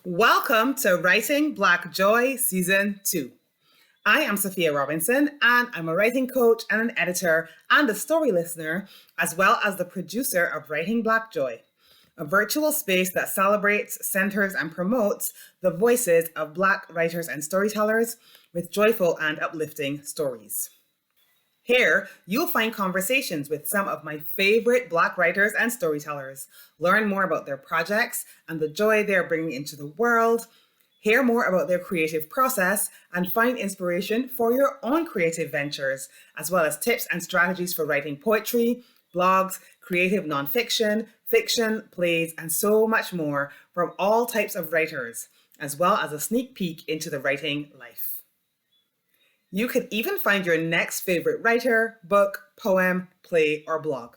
Welcome to Writing Black Joy Season 2. I am Sophia Robinson, and I'm a writing coach and an editor and a story listener, as well as the producer of Writing Black Joy, a virtual space that celebrates, centers, and promotes the voices of Black writers and storytellers with joyful and uplifting stories. Here, you'll find conversations with some of my favorite Black writers and storytellers, learn more about their projects and the joy they're bringing into the world, hear more about their creative process, and find inspiration for your own creative ventures, as well as tips and strategies for writing poetry, blogs, creative nonfiction, fiction, plays, and so much more from all types of writers, as well as a sneak peek into the writing life. You could even find your next favorite writer, book, poem, play, or blog.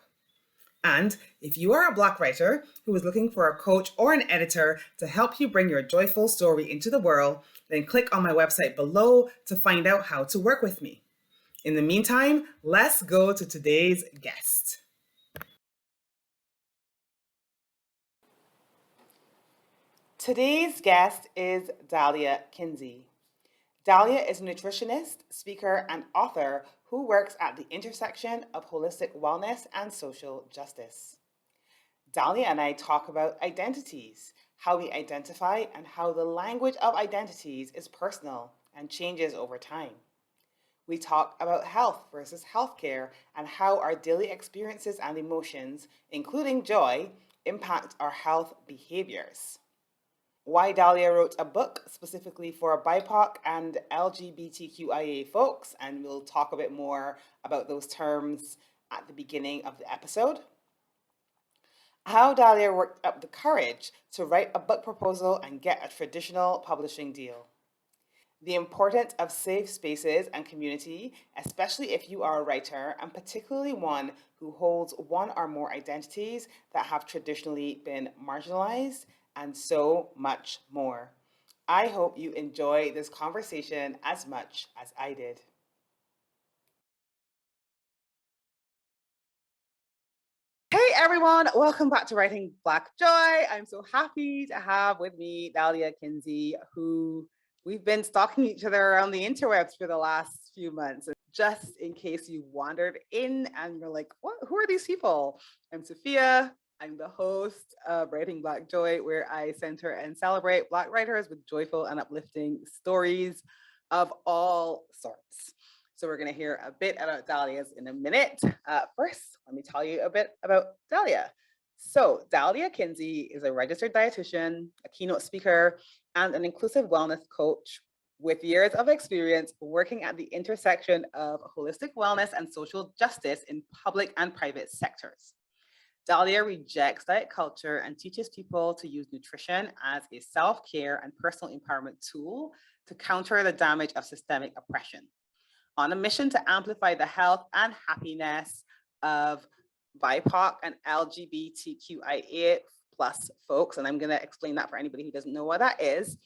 And if you are a Black writer who is looking for a coach or an editor to help you bring your joyful story into the world, then click on my website below to find out how to work with me. In the meantime, let's go to today's guest. Today's guest is Dalia Kinsey. Dalia is a nutritionist, speaker, and author who works at the intersection of holistic wellness and social justice. Dalia and I talk about identities, how we identify, and how the language of identities is personal and changes over time. We talk about health versus healthcare and how our daily experiences and emotions, including joy, impact our health behaviors. Why Dalia wrote a book specifically for BIPOC and LGBTQIA folks, and we'll talk a bit more about those terms at the beginning of the episode. How Dalia worked up the courage to write a book proposal and get a traditional publishing deal. The importance of safe spaces and community, especially if you are a writer, and particularly one who holds one or more identities that have traditionally been marginalized, and so much more. I hope you enjoy this conversation as much as I did. Hey everyone, welcome back to Writing Black Joy. I'm so happy to have with me Dalia Kinsey, who we've been stalking each other around the interwebs for the last few months. Just in case you wandered in and you're like, what? Who are these people? I'm Sophia. I'm the host of Writing Black Joy, where I center and celebrate Black writers with joyful and uplifting stories of all sorts. So we're going to hear a bit about Dalia's in a minute. First, let me tell you a bit about Dalia. So Dalia Kinsey is a registered dietitian, a keynote speaker, and an inclusive wellness coach with years of experience working at the intersection of holistic wellness and social justice in public and private sectors. Dalia rejects diet culture and teaches people to use nutrition as a self-care and personal empowerment tool to counter the damage of systemic oppression. On a mission to amplify the health and happiness of BIPOC and LGBTQIA plus folks, and I'm going to explain that for anybody who doesn't know what that is,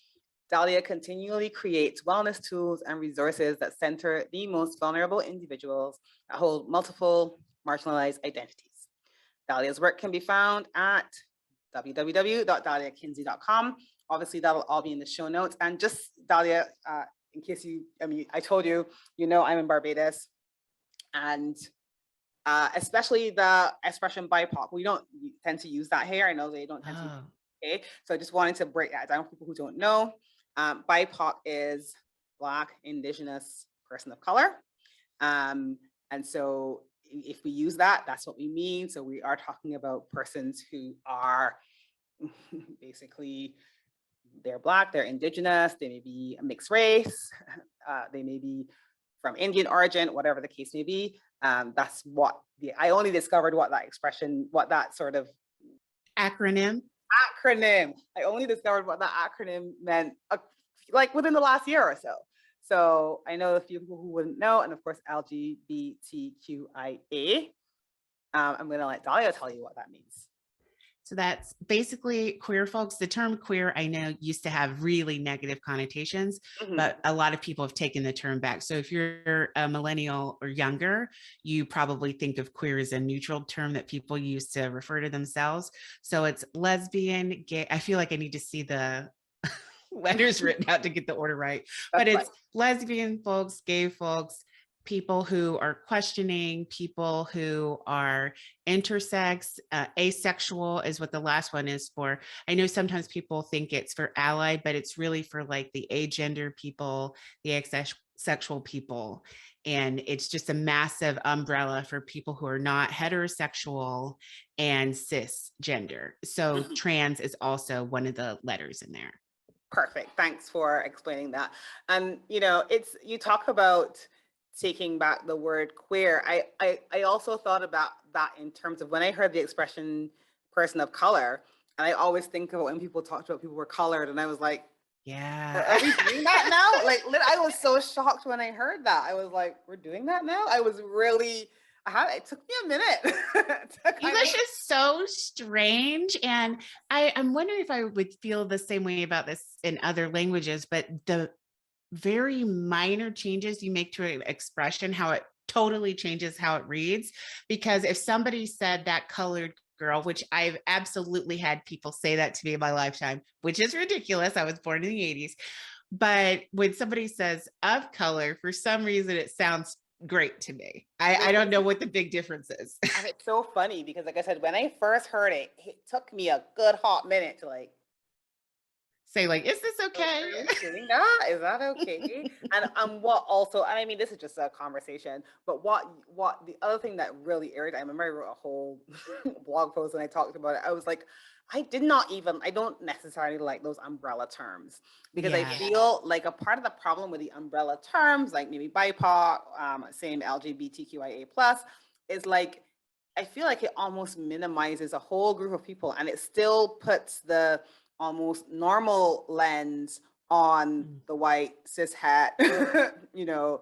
Dalia continually creates wellness tools and resources that center the most vulnerable individuals that hold multiple marginalized identities. Dalia's work can be found at www.daliakinsey.com. Obviously, that'll all be in the show notes. And just Dalia, in case I told you, I'm in Barbados. And especially the expression BIPOC, we don't tend to use that here. I know they don't tend to use it. Okay? So I just wanted to break that down for people who don't know. BIPOC is Black, Indigenous, person of color. And so if we use that, that's what we mean. So we are talking about persons who are basically, they're Black, they're Indigenous, they may be a mixed race, they may be from Indian origin, whatever the case may be. That's what I only discovered what that expression, what that sort of acronym. I only discovered what that acronym meant like within the last year or so. So I know a few people who wouldn't know, and of course, LGBTQIA. I'm going to let Dalia tell you what that means. So that's basically queer folks. The term queer, I know, used to have really negative connotations, but a lot of people have taken the term back. So if you're a millennial or younger, you probably think of queer as a neutral term that people use to refer to themselves. So it's lesbian, gay. I feel like I need to see the letters written out to get the order right. That's But it's fine. lesbian folks, gay folks, people who are questioning, people who are intersex, asexual is what the last one is for. I know sometimes people think it's for allied, but it's really for like the agender people, the asexual people. And it's just a massive umbrella for people who are not heterosexual and cisgender. So trans is also one of the letters in there. Perfect. Thanks for explaining that. And you know, it's you talk about taking back the word queer. I also thought about that in terms of when I heard the expression person of color, and I always think of when people talked about people were colored, and I was like, Yeah. are we doing that now? Like, I was so shocked when I heard that. I was like, we're doing that now? I was really, it took me a minute to English is so strange. And I'm wondering if I would feel the same way about this in other languages, but the very minor changes you make to an expression, how it totally changes how it reads. Because if somebody said that colored girl, which I've absolutely had people say that to me in my lifetime, which is ridiculous. I was born in the 80s. But when somebody says of color, for some reason, it sounds great to me. I don't know what the big difference is. And it's so funny because, like I said, when I first heard it, it took me a good hot minute to like say like, is this okay? Are we doing that? Is that okay? And what also, and I mean, this is just a conversation, but what the other thing that really irritated, I remember I wrote a whole blog post and I talked about it. I was like, I don't necessarily like those umbrella terms because I feel like a part of the problem with the umbrella terms, like maybe BIPOC, same LGBTQIA plus, is like, I feel like it almost minimizes a whole group of people and it still puts the almost normal lens on the white cis hat, you know,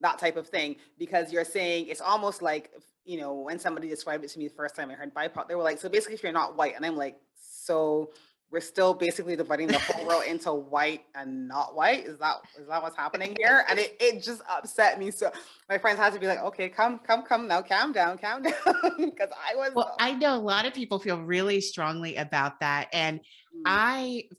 that type of thing, because you're saying it's almost like, you know, when somebody described it to me the first time I heard BIPOC, they were like, so basically if you're not white, and I'm like, so we're still basically dividing the whole world into white and not white. Is that what's happening here? And it just upset me. So my friends had to be like, okay, come now, calm down. Because I know a lot of people feel really strongly about that. And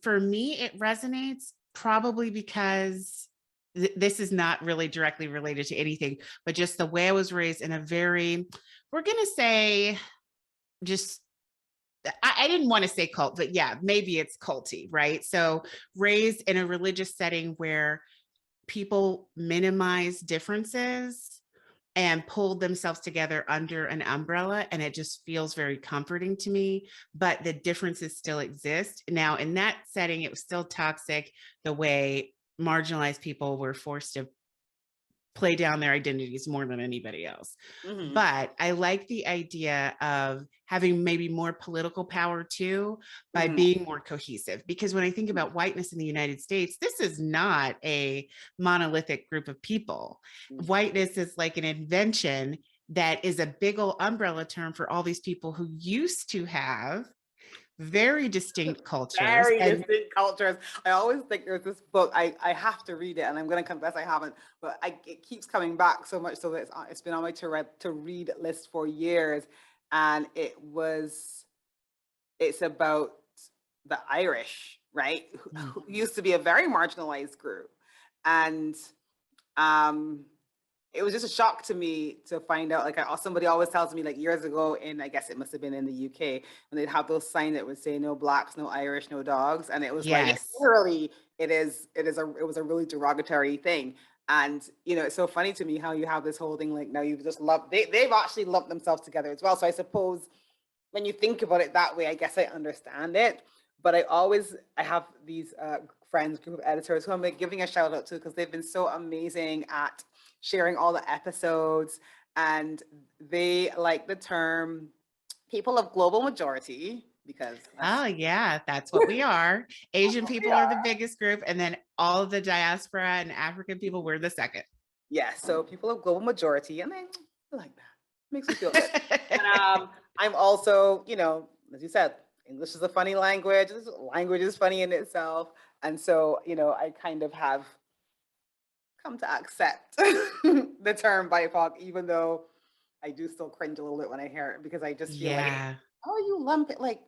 for me, it resonates probably because this is not really directly related to anything, but just the way I was raised in a very, we're going to say, just I didn't want to say cult, but yeah, maybe it's culty, right? So raised in a religious setting where people minimize differences and pulled themselves together under an umbrella. And it just feels very comforting to me, but the differences still exist. Now, in that setting, it was still toxic the way marginalized people were forced to play down their identities more than anybody else. But I like the idea of having maybe more political power too, by being more cohesive. Because when I think about whiteness in the United States, this is not a monolithic group of people. Whiteness is like an invention that is a big old umbrella term for all these people who used to have very distinct cultures. Distinct cultures. I always think there's this book, I have to read it, and I'm going to confess I haven't, but it keeps coming back so much so that it's been on my to read list for years. And it's about the Irish, right? Who used to be a very marginalized group. And it was just a shock to me to find out, like somebody always tells me, like years ago I guess it must have been in the UK, when they'd have those signs that would say no blacks, no Irish, no dogs. And it was like, literally, it was a really derogatory thing. And, you know, it's so funny to me how you have this whole thing, like now you've just they've actually lumped themselves together as well. So I suppose when you think about it that way, I guess I understand it. But I have these friends, group of editors who I'm like giving a shout out to because they've been so amazing at sharing all the episodes, and they like the term people of global majority because that's what we are. Asian people are the biggest group, and then all of the diaspora and African people, we're the second. So people of global majority, and I like that. Makes me feel good. And I'm also, you know, as you said, English is a funny language. Language is funny in itself. And so, you know, I kind of have come to accept the term BIPOC, even though I do still cringe a little bit when I hear it, because I just feel like, oh, you lump it, like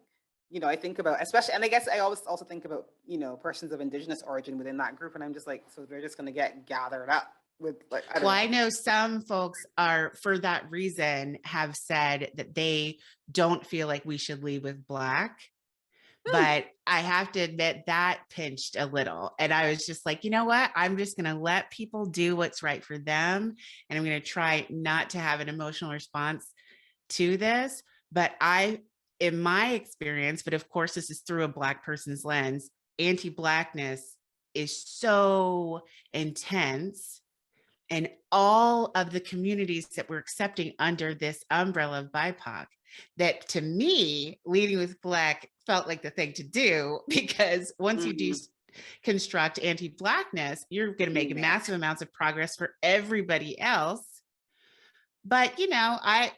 you know, I think about, especially, and I guess I always also think about, you know, persons of Indigenous origin within that group. And I'm just like, so they're just going to get gathered up with, like, I don't Well, know. I know some folks are, for that reason, have said that they don't feel like we should lead with Black. But I have to admit that pinched a little. And I was just like, you know what? I'm just going to let people do what's right for them. And I'm going to try not to have an emotional response to this. But in my experience, but of course, this is through a Black person's lens, anti-Blackness is so intense. And all of the communities that we're accepting under this umbrella of BIPOC, that to me, leading with Black felt like the thing to do, because once you do construct anti-Blackness, you're going to make massive amounts of progress for everybody else. But, you know, I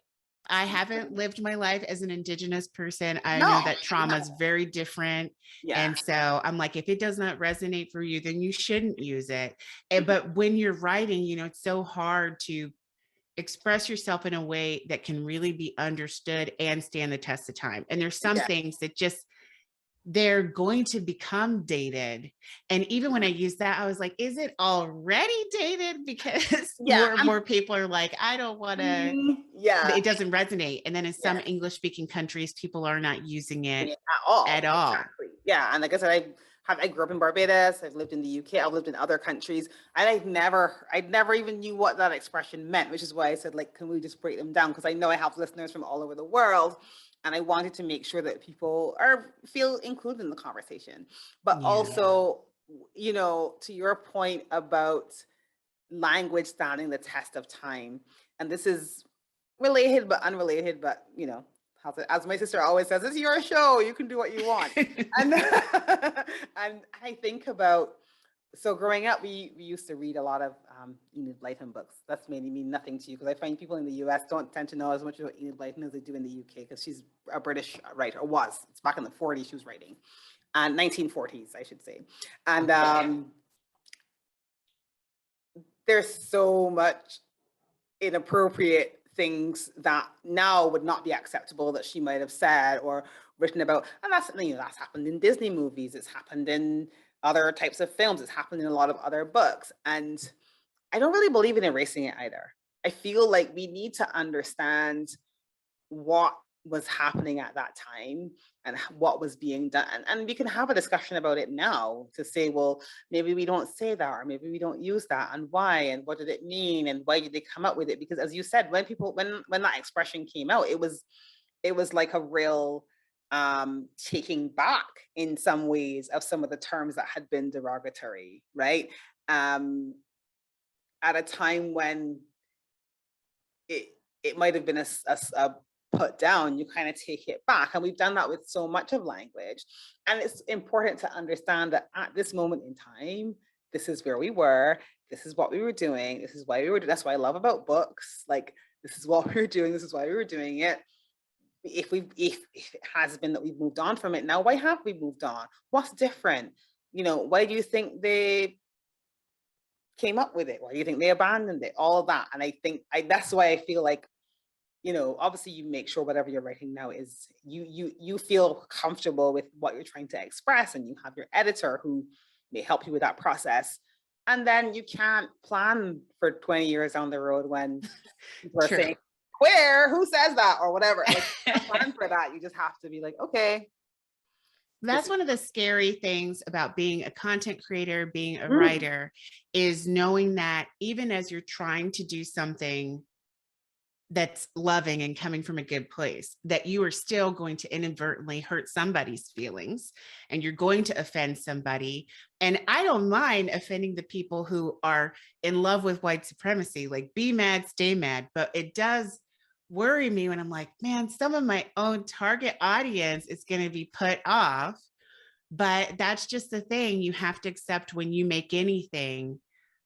haven't lived my life as an Indigenous person. I know that trauma is very different. Yeah. And so I'm like, if it does not resonate for you, then you shouldn't use it. But when you're writing, you know, it's so hard to express yourself in a way that can really be understood and stand the test of time. And there's some things that just, they're going to become dated. And even when I used that, I was like, is it already dated? Because more and more people are like, I don't want to, it doesn't resonate. And then in some English speaking countries, people are not using it at all. Exactly. Yeah. And like I said, I grew up in Barbados. I've lived in the UK. I've lived in other countries. And I never even knew what that expression meant, which is why I said, like, can we just break them down? Because I know I have listeners from all over the world. And I wanted to make sure that people feel included in the conversation. But also, you know, to your point about language standing the test of time. And this is related but unrelated, but, you know, as my sister always says, it's your show. You can do what you want. and I think about, so growing up, we used to read a lot of Enid Blyton books. That's mainly mean nothing to you, because I find people in the US don't tend to know as much about Enid Blyton as they do in the UK, because she's a British writer, it's back in the 40s she was writing, and 1940s, I should say. And there's so much inappropriate things that now would not be acceptable that she might have said or written about. And that's, you know, that's happened in Disney movies. It's happened in other types of films. It's happened in a lot of other books. And I don't really believe in erasing it either. I feel like we need to understand what was happening at that time and what was being done. And we can have a discussion about it now to say, well, maybe we don't say that, or maybe we don't use that, and why, and what did it mean, and why did they come up with it? Because as you said, when that expression came out, it was like a real taking back in some ways of some of the terms that had been derogatory, right? At a time when it might have been a put down, you kind of take it back. And we've done that with so much of language. And it's important to understand that at this moment in time, this is where we were, this is what we were doing, this is why we were doing. That's what I love about books. Like, this is what we were doing, this is why we were doing it. If it has been that we've moved on from it, now why have we moved on? What's different? You know, why do you think they came up with it? Why do you think they abandoned it? All of that. And I think that's why I feel like, you know, obviously you make sure whatever you're writing now is you feel comfortable with what you're trying to express, and you have your editor who may help you with that process. And then you can't plan for 20 years down the road when people are saying, queer, who says that, or whatever. Like, you can't plan for that. You just have to be like, okay. That's one of the scary things about being a content creator, being a writer, is knowing that even as you're trying to do something that's loving and coming from a good place, that you are still going to inadvertently hurt somebody's feelings, and you're going to offend somebody. And I don't mind offending the people who are in love with white supremacy, like, be mad, stay mad. But it does worry me when I'm like, man, some of my own target audience is going to be put off. But that's just the thing. You have to accept when you make anything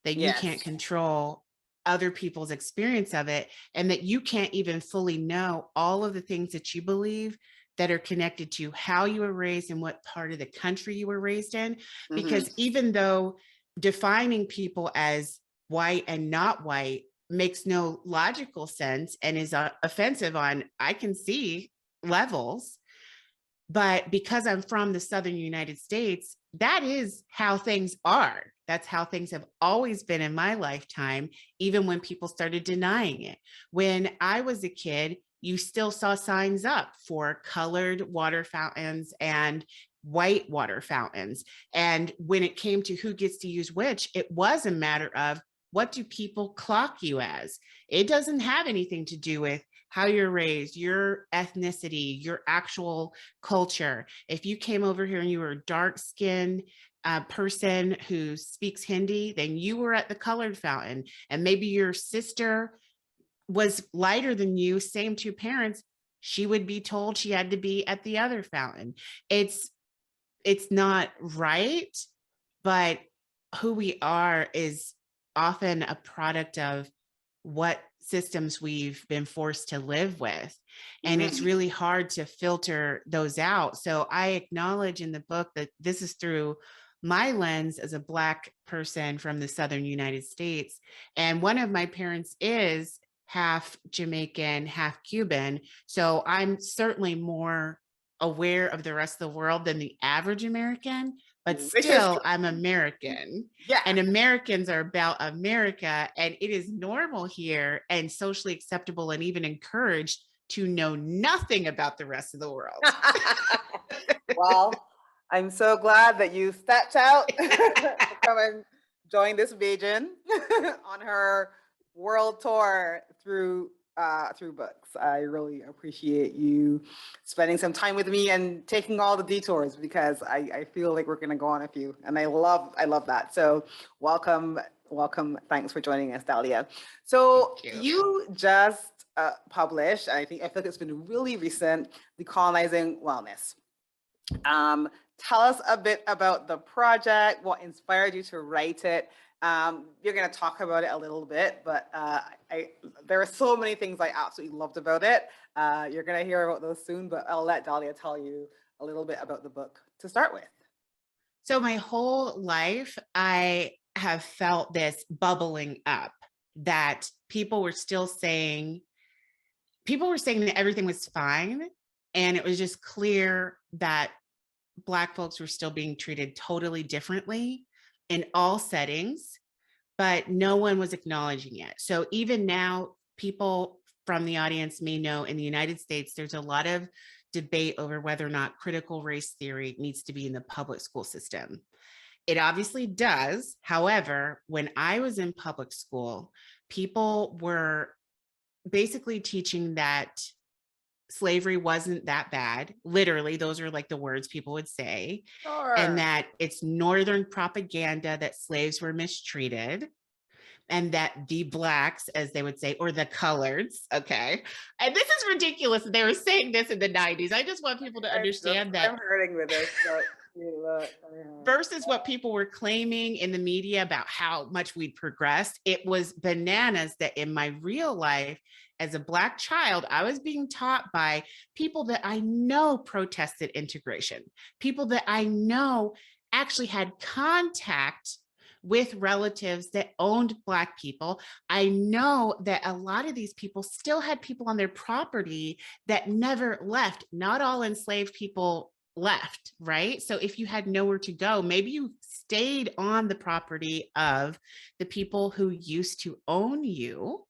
that you can't control other people's experience of it, and that you can't even fully know all of the things that you believe that are connected to how you were raised and what part of the country you were raised in. Because even though defining people as white and not white makes no logical sense and is offensive on, I can see, levels, But because I'm from the Southern United States, that is how things are. That's how things have always been in my lifetime, even when people started denying it. When I was a kid, you still saw signs up for colored water fountains and white water fountains. And when it came to who gets to use which, it was a matter of, what do people clock you as? It doesn't have anything to do with how you're raised, your ethnicity, your actual culture. If you came over here and you were a dark-skinned person who speaks Hindi, then you were at the colored fountain. And maybe your sister was lighter than you, same two parents, she would be told she had to be at the other fountain. It's not right, but who we are is often a product of what systems we've been forced to live with. And it's really hard to filter those out. So I acknowledge in the book that this is through my lens as a Black person from the Southern United States. And one of my parents is half Jamaican, half Cuban. So I'm certainly more aware of the rest of the world than the average American, but still I'm American. Yeah. And Americans are about America, and it is normal here and socially acceptable and even encouraged to know nothing about the rest of the world. Well, I'm so glad that you stepped out to come and join this Bajan on her world tour through books. I really appreciate you spending some time with me and taking all the detours, because I feel like we're going to go on a few, and I love that. So welcome. Thanks for joining us, Dalia. So you just published, I feel like it's been really recent, Decolonizing Wellness. Tell us a bit about the project, what inspired you to write it. You're going to talk about it a little bit, but there are so many things I absolutely loved about it. You're going to hear about those soon, but I'll let Dalia tell you a little bit about the book to start with. So my whole life, I have felt this bubbling up, that people were saying that everything was fine. And it was just clear that Black folks were still being treated totally differently in all settings, but no one was acknowledging it. So even now, people from the audience may know in the United States, there's a lot of debate over whether or not critical race theory needs to be in the public school system. It obviously does. However, when I was in public school, people were basically teaching that slavery wasn't that bad. Literally, those are like the words people would say. Sure. And that it's Northern propaganda that slaves were mistreated, and that the Blacks, as they would say, or the coloreds, okay? And this is ridiculous. They were saying this in the 90s. I just want people to understand that. I'm hurting with this. Versus what people were claiming in the media about how much we'd progressed, it was bananas that in my real life, as a Black child, I was being taught by people that I know protested integration, people that I know actually had contact with relatives that owned Black people. I know that a lot of these people still had people on their property that never left. Not all enslaved people left, right? So if you had nowhere to go, maybe you stayed on the property of the people who used to own you.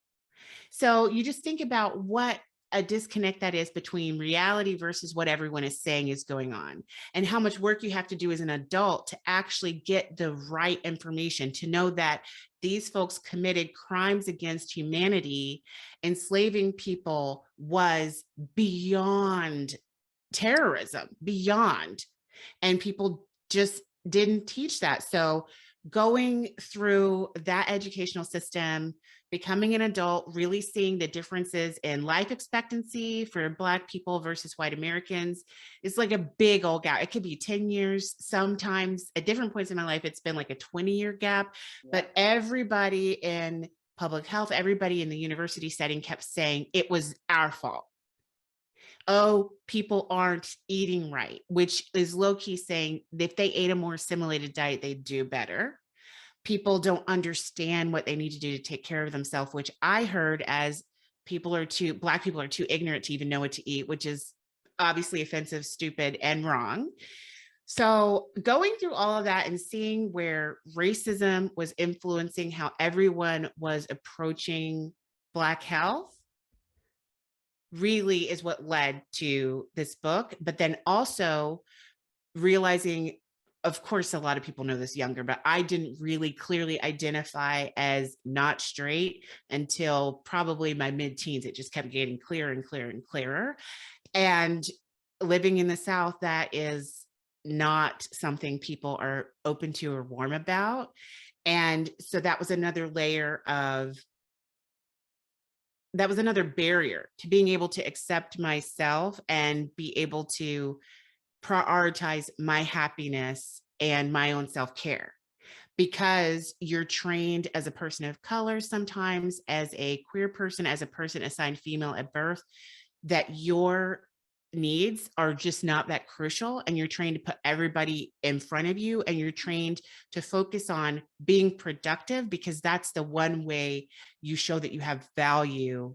So you just think about what a disconnect that is between reality versus what everyone is saying is going on, and how much work you have to do as an adult to actually get the right information, to know that these folks committed crimes against humanity. Enslaving people was beyond terrorism, beyond, and people just didn't teach that. So going through that educational system, becoming an adult, really seeing the differences in life expectancy for Black people versus white Americans is like a big old gap. It could be 10 years. Sometimes at different points in my life, it's been like a 20-year gap, but everybody in public health, everybody in the university setting kept saying it was our fault. Oh, people aren't eating right, which is low-key saying if they ate a more assimilated diet, they'd do better. People don't understand what they need to do to take care of themselves, which I heard as Black people are too ignorant to even know what to eat, which is obviously offensive, stupid, and wrong. So going through all of that and seeing where racism was influencing how everyone was approaching Black health really is what led to this book. But then also realizing, of course, a lot of people know this younger, but I didn't really clearly identify as not straight until probably my mid-teens. It just kept getting clearer and clearer and clearer. And living in the South, that is not something people are open to or warm about. And so that was another barrier to being able to accept myself and be able to prioritize my happiness and my own self-care, because you're trained as a person of color, sometimes as a queer person, as a person assigned female at birth, that your needs are just not that crucial, and you're trained to put everybody in front of you, and you're trained to focus on being productive, because that's the one way you show that you have value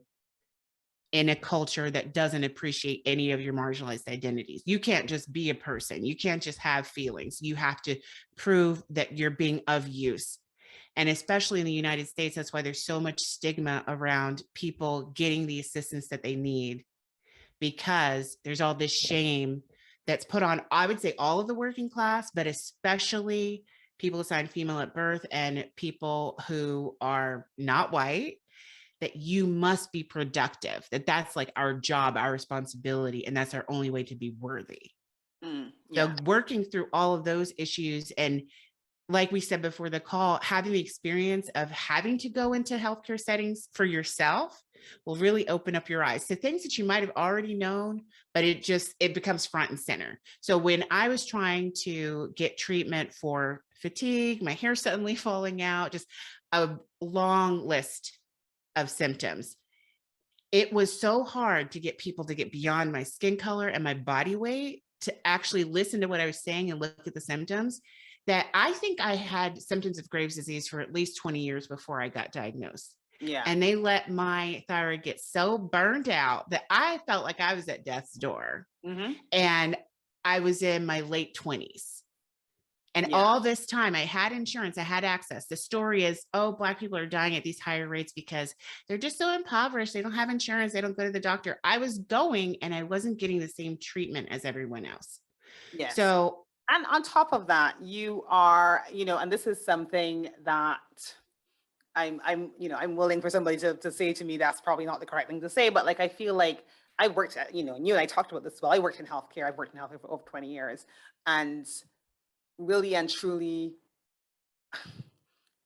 in a culture that doesn't appreciate any of your marginalized identities. You can't just be a person. You can't just have feelings. You have to prove that you're being of use. And especially in the United States, that's why there's so much stigma around people getting the assistance that they need, because there's all this shame that's put on, I would say, all of the working class, but especially people assigned female at birth and people who are not white, that you must be productive, that's like our job, our responsibility, and that's our only way to be worthy. So working through all of those issues, and like we said before the call, having the experience of having to go into healthcare settings for yourself will really open up your eyes to things that you might have already known, but it becomes front and center. So when I was trying to get treatment for fatigue, my hair suddenly falling out, just a long list of symptoms, it was so hard to get people to get beyond my skin color and my body weight to actually listen to what I was saying and look at the symptoms, that I think I had symptoms of Graves' disease for at least 20 years before I got diagnosed. Yeah. And they let my thyroid get so burned out that I felt like I was at death's door. And I was in my late 20s. And all this time I had insurance, I had access. The story is, oh, Black people are dying at these higher rates because they're just so impoverished. They don't have insurance. They don't go to the doctor. I was going and I wasn't getting the same treatment as everyone else. Yes. So, and on top of that, you are, and this is something that I'm willing for somebody to say to me, that's probably not the correct thing to say, but like, I feel like I worked at, and you and I talked about this as well. I worked in healthcare. I've worked in healthcare for over 20 years. And really and truly,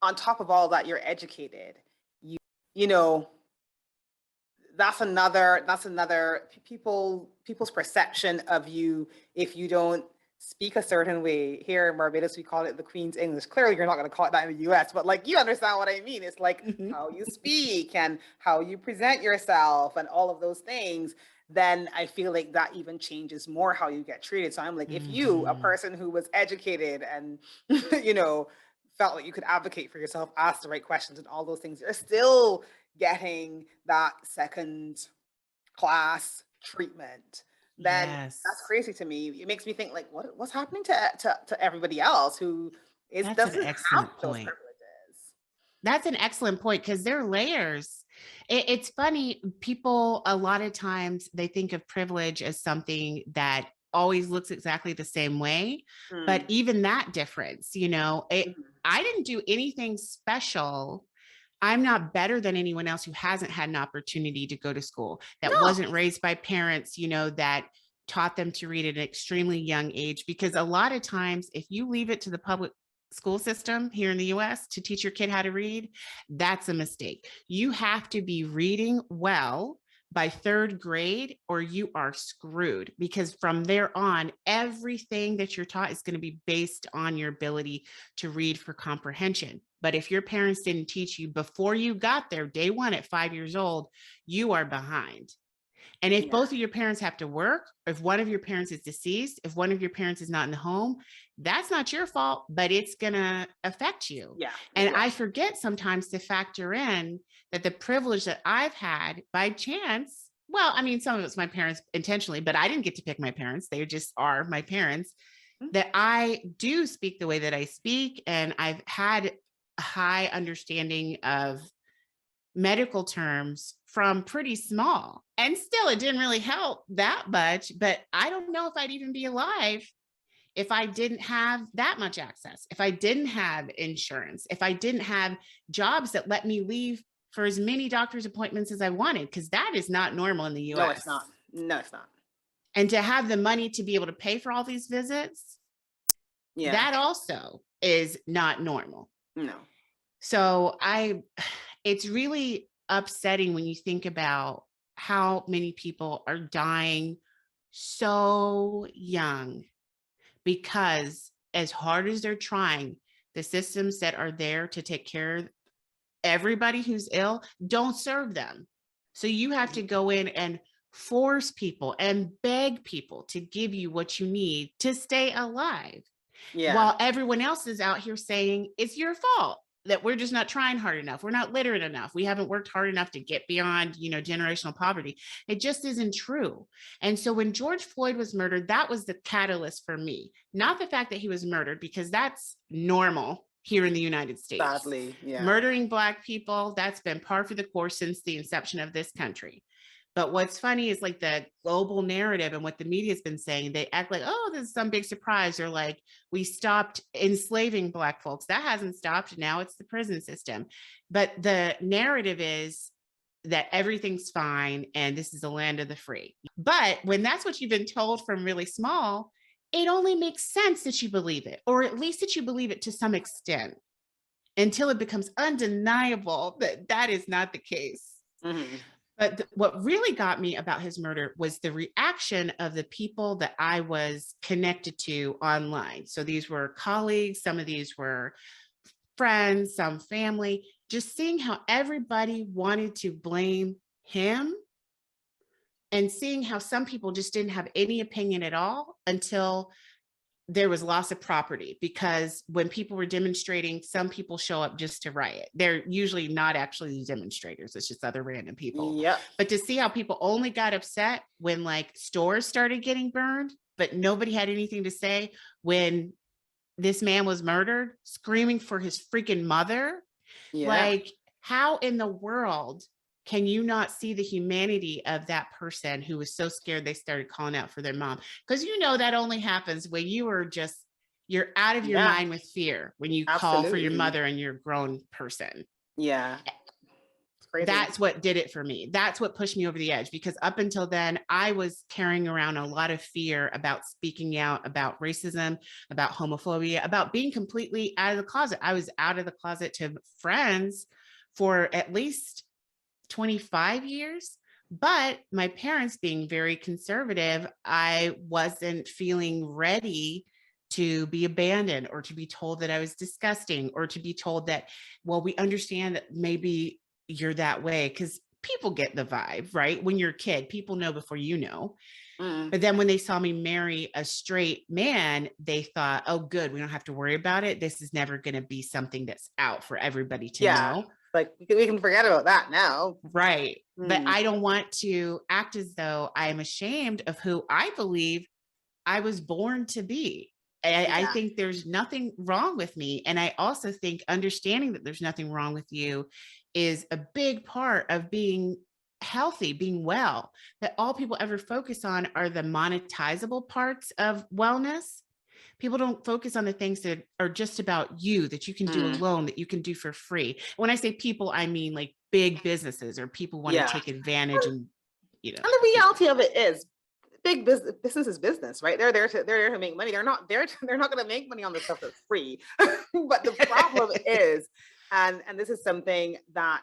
on top of all that, you're educated. That's another people's perception of you. If you don't speak a certain way, here in Barbados we call it the Queen's English. Clearly you're not going to call it that in the US, but like, you understand what I mean. It's like how you speak and how you present yourself and all of those things. Then I feel like that even changes more how you get treated. So I'm like, if you, a person who was educated and, felt like you could advocate for yourself, ask the right questions and all those things, you're still getting that second class treatment, then that's crazy to me. It makes me think, like, what's happening to everybody else who doesn't have those privileges? That's an excellent point, because there are layers. It's funny, people a lot of times they think of privilege as something that always looks exactly the same way, but even that difference, I didn't do anything special. I'm not better than anyone else who hasn't had an opportunity to go to school, that wasn't raised by parents, that taught them to read at an extremely young age. Because a lot of times, if you leave it to the public school system here in the US to teach your kid how to read, that's a mistake. You have to be reading well by third grade or you are screwed, because from there on, everything that you're taught is going to be based on your ability to read for comprehension. But if your parents didn't teach you before you got there, day one at 5 years old, you are behind. And if both of your parents have to work, if one of your parents is deceased, if one of your parents is not in the home, that's not your fault, but it's going to affect you. And I forget sometimes to factor in that the privilege that I've had by chance well, I mean, some of it's my parents intentionally, but I didn't get to pick my parents. They just are my parents. That I do speak the way that I speak. And I've had a high understanding of medical terms from pretty small. And still, it didn't really help that much. But I don't know if I'd even be alive if I didn't have that much access, if I didn't have insurance, if I didn't have jobs that let me leave for as many doctor's appointments as I wanted, because that is not normal in the US. No, it's not. No, it's not. And to have the money to be able to pay for all these visits, that also is not normal. No. So it's really upsetting when you think about how many people are dying so young, because as hard as they're trying, the systems that are there to take care of everybody who's ill don't serve them. So you have to go in and force people and beg people to give you what you need to stay alive. While everyone else is out here saying it's your fault that we're just not trying hard enough. We're not literate enough. We haven't worked hard enough to get beyond, generational poverty. It just isn't true. And so when George Floyd was murdered, that was the catalyst for me, not the fact that he was murdered, because that's normal here in the United States. Sadly, Murdering Black people, that's been par for the course since the inception of this country. But what's funny is like the global narrative and what the media has been saying, they act like, oh, this is some big surprise, or like we stopped enslaving Black folks. That hasn't stopped. Now it's the prison system. But the narrative is that everything's fine and this is the land of the free. But when that's what you've been told from really small, it only makes sense that you believe it, or at least that you believe it to some extent, until it becomes undeniable that that is not the case. Mm-hmm. But what really got me about his murder was the reaction of the people that I was connected to online. So these were colleagues, some of these were friends, some family, just seeing how everybody wanted to blame him, and seeing how some people just didn't have any opinion at all until there was loss of property. Because when people were demonstrating, some people show up just to riot. They're usually not actually demonstrators. It's just other random people. But to see how people only got upset when like stores started getting burned, but nobody had anything to say when this man was murdered, screaming for his freaking mother. Like, how in the world can you not see the humanity of that person who was so scared they started calling out for their mom? Because that only happens when you're out of your mind with fear, when you call for your mother and you're a grown person. That's what did it for me. That's what pushed me over the edge, because up until then, I was carrying around a lot of fear about speaking out about racism, about homophobia, about being completely out of the closet. I was out of the closet to friends for at least 25 years, but my parents being very conservative, I wasn't feeling ready to be abandoned, or to be told that I was disgusting, or to be told that, well, we understand that maybe you're that way, because people get the vibe, right? When you're a kid, people know before you know. But then when they saw me marry a straight man, they thought, oh, good, we don't have to worry about it. This is never going to be something that's out for everybody to know. Like we can forget about that now. Right. But I don't want to act as though I'm ashamed of who I believe I was born to be. I think there's nothing wrong with me. And I also think understanding that there's nothing wrong with you is a big part of being healthy, being well. That all people ever focus on are the monetizable parts of wellness. People don't focus on the things that are just about you, that you can do alone, that you can do for free. When I say people, I mean like big businesses, or people want to take advantage and, And the reality of it is, big business is business, right? They're there to make money. They're not going to make money on the stuff that's free. But the problem is, and this is something that,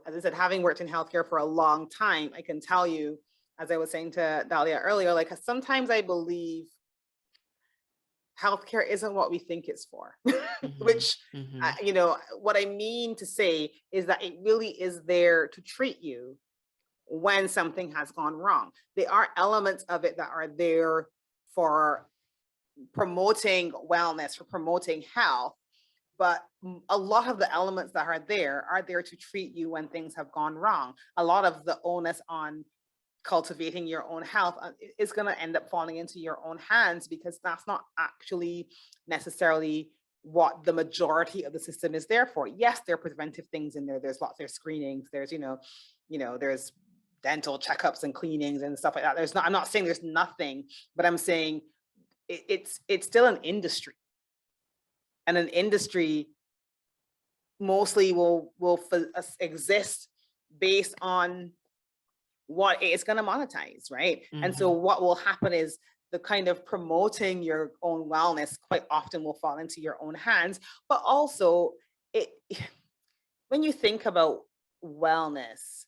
as I said, having worked in healthcare for a long time, I can tell you, as I was saying to Dalia earlier, like sometimes I believe healthcare isn't what we think it's for. Which, what I mean to say is that it really is there to treat you when something has gone wrong. There are elements of it that are there for promoting wellness, for promoting health, but a lot of the elements that are there to treat you when things have gone wrong. A lot of the onus on cultivating your own health is going to end up falling into your own hands, because that's not actually necessarily what the majority of the system is there for. Yes, there are preventive things in there. There's screenings. There's, there's dental checkups and cleanings and stuff like that. I'm not saying there's nothing, but I'm saying it's still an industry, and an industry mostly will exist based on what it's going to monetize, right? Mm-hmm. And so what will happen is the kind of promoting your own wellness quite often will fall into your own hands. But also, when you think about wellness,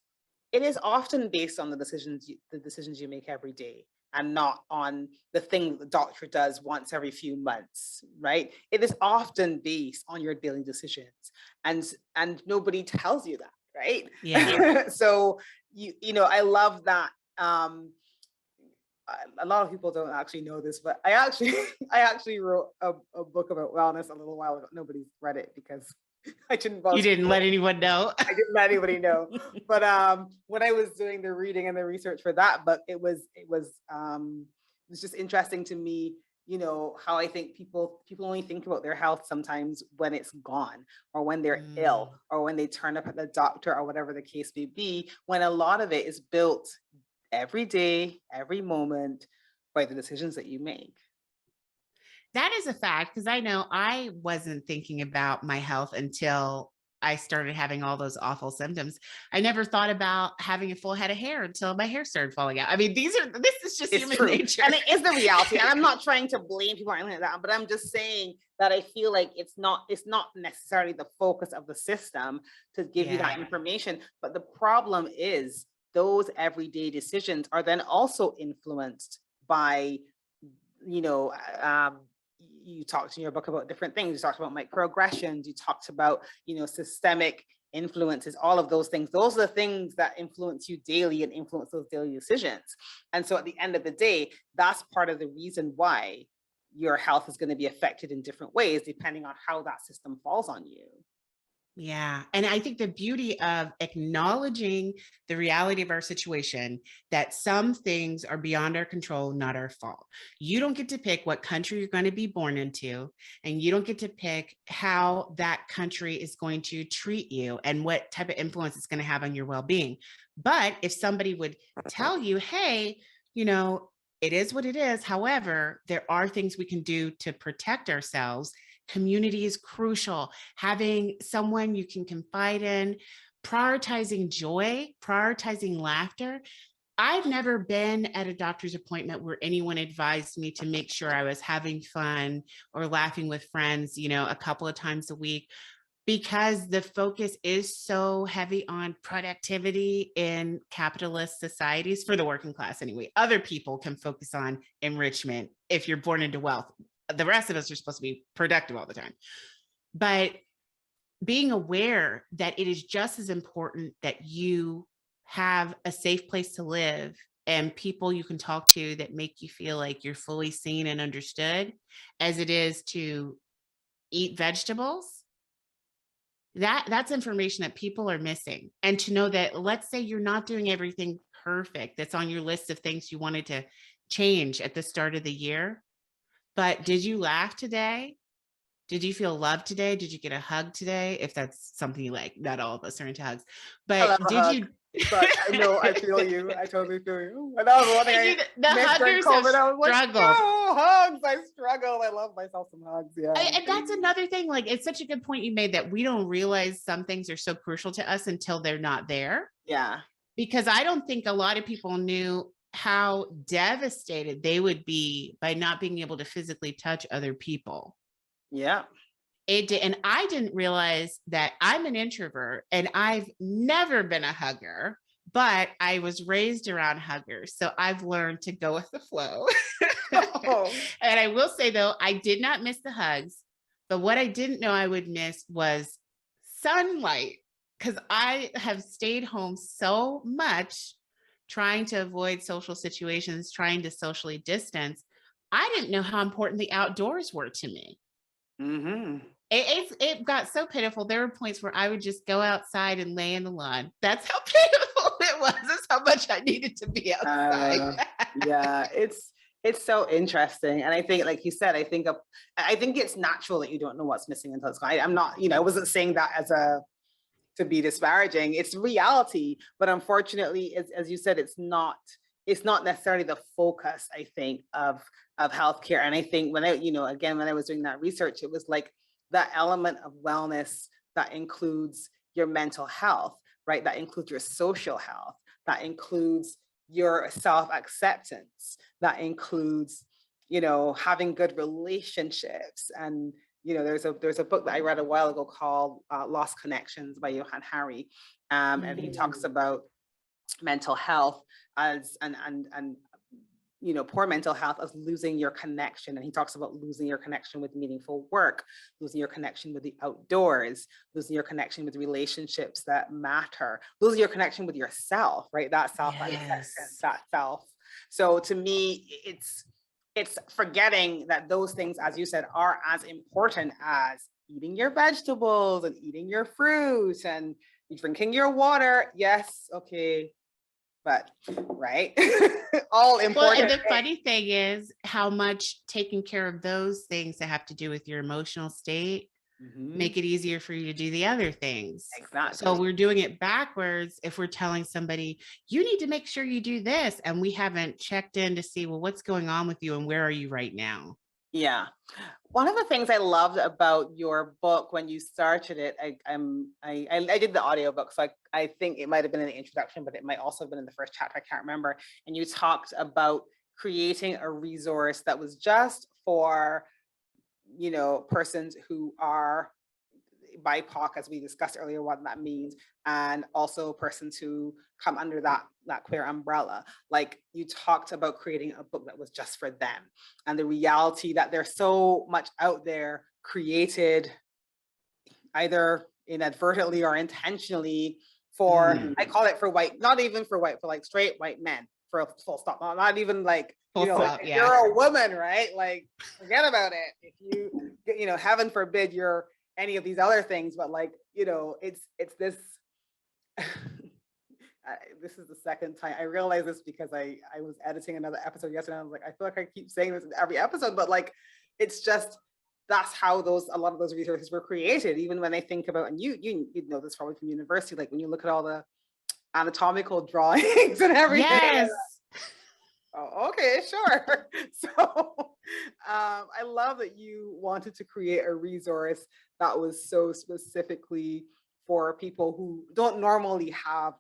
it is often based on the decisions you make every day, and not on the thing the doctor does once every few months, right? It is often based on your daily decisions, and nobody tells you that, right? Yeah. So I love that. A lot of people don't actually know this, but I actually wrote a book about wellness a little while ago. Nobody's read it because I didn't. You didn't let anyone know. I didn't let anybody know. But when I was doing the reading and the research for that book, it was just interesting to me, how I think people only think about their health sometimes when it's gone, or when they're ill, or when they turn up at the doctor, or whatever the case may be, when a lot of it is built every day, every moment, by the decisions that you make. That is a fact, because I know I wasn't thinking about my health until I started having all those awful symptoms. I never thought about having a full head of hair until my hair started falling out. I mean, this is just human nature. And it is the reality. And I'm not trying to blame people or anything like that, but I'm just saying that I feel like it's not necessarily the focus of the system to give you that information. But the problem is those everyday decisions are then also influenced by, you talked in your book about different things. You talked about microaggressions. You talked about, systemic influences, all of those things. Those are the things that influence you daily and influence those daily decisions. And so at the end of the day, that's part of the reason why your health is going to be affected in different ways, depending on how that system falls on you. Yeah. And I think the beauty of acknowledging the reality of our situation, that some things are beyond our control, not our fault. You don't get to pick what country you're going to be born into, and you don't get to pick how that country is going to treat you and what type of influence it's going to have on your well-being. But if somebody would tell you, hey, it is what it is. However, there are things we can do to protect ourselves. Community is crucial. Having someone you can confide in, prioritizing joy, prioritizing laughter. I've never been at a doctor's appointment where anyone advised me to make sure I was having fun or laughing with friends, a couple of times a week, because the focus is so heavy on productivity in capitalist societies, for the working class anyway. Other people can focus on enrichment if you're born into wealth. The rest of us are supposed to be productive all the time. But being aware that it is just as important that you have a safe place to live and people you can talk to that make you feel like you're fully seen and understood, as it is to eat vegetables. That's information that people are missing. And to know that, let's say you're not doing everything perfect that's on your list of things you wanted to change at the start of the year. But did you laugh today? Did you feel loved today? Did you get a hug today? If that's something you like. Not all of us are into hugs. But did you? But I know, I feel you. I totally feel you. And that was one thing the huggers have struggled. Like, no, hugs. I struggle. I love myself some hugs. Yeah. And that's another thing. Like, it's such a good point you made, that we don't realize some things are so crucial to us until they're not there. Yeah. Because I don't think a lot of people knew how devastated they would be by not being able to physically touch other people. Yeah. And I didn't realize that I'm an introvert and I've never been a hugger, but I was raised around huggers. So I've learned to go with the flow. Oh. And I will say, though, I did not miss the hugs, but what I didn't know I would miss was sunlight, because I have stayed home so much trying to avoid social situations, trying to socially distance. I didn't know how important the outdoors were to me. Mm-hmm. It got so pitiful. There were points where I would just go outside and lay in the lawn. That's how pitiful it was. That's how much I needed to be outside. Yeah, it's so interesting. And I think, like you said, I think it's natural that you don't know what's missing until it's gone. I'm not, I wasn't saying that to be disparaging. It's reality, but unfortunately, as you said, it's not necessarily the focus, I think, of healthcare. And I think when I was doing that research, it was like that element of wellness that includes your mental health, right? That includes your social health, that includes your self-acceptance, that includes, having good relationships. And, there's a book that I read a while ago called Lost Connections by Johann Hari. And he talks about mental health as, and poor mental health as losing your connection. And he talks about losing your connection with meaningful work, losing your connection with the outdoors, losing your connection with relationships that matter, losing your connection with yourself, right? That self-acceptance, that self. So to me, it's forgetting that those things, as you said, are as important as eating your vegetables and eating your fruit and drinking your water. Yes, okay. But right, all important. Well, and the funny thing is how much taking care of those things that have to do with your emotional state make it easier for you to do the other things. Exactly. So we're doing it backwards if we're telling somebody, you need to make sure you do this. And we haven't checked in to see, well, what's going on with you and where are you right now? Yeah. One of the things I loved about your book when you started it, I did the audiobook, so I think it might have been in the introduction, but it might also have been in the first chapter, I can't remember. And you talked about creating a resource that was just for, persons who are BIPOC, as we discussed earlier, what that means, and also persons who come under that queer umbrella. Like, you talked about creating a book that was just for them, and the reality that there's so much out there created either inadvertently or intentionally for, I call it for white, not even for white, for like straight white men, for a full stop, not even like, if you're a woman, right? Like, forget about it. If you, heaven forbid you're any of these other things, but like, it's this, this is the second time I realized this, because I was editing another episode yesterday. And I was like, I feel like I keep saying this in every episode, but like, it's just, that's how a lot of those resources were created. Even when I think about, and you know this probably from university, like when you look at all the anatomical drawings and everything. Yes. Oh, okay, sure. So I love that you wanted to create a resource that was so specifically for people who don't normally have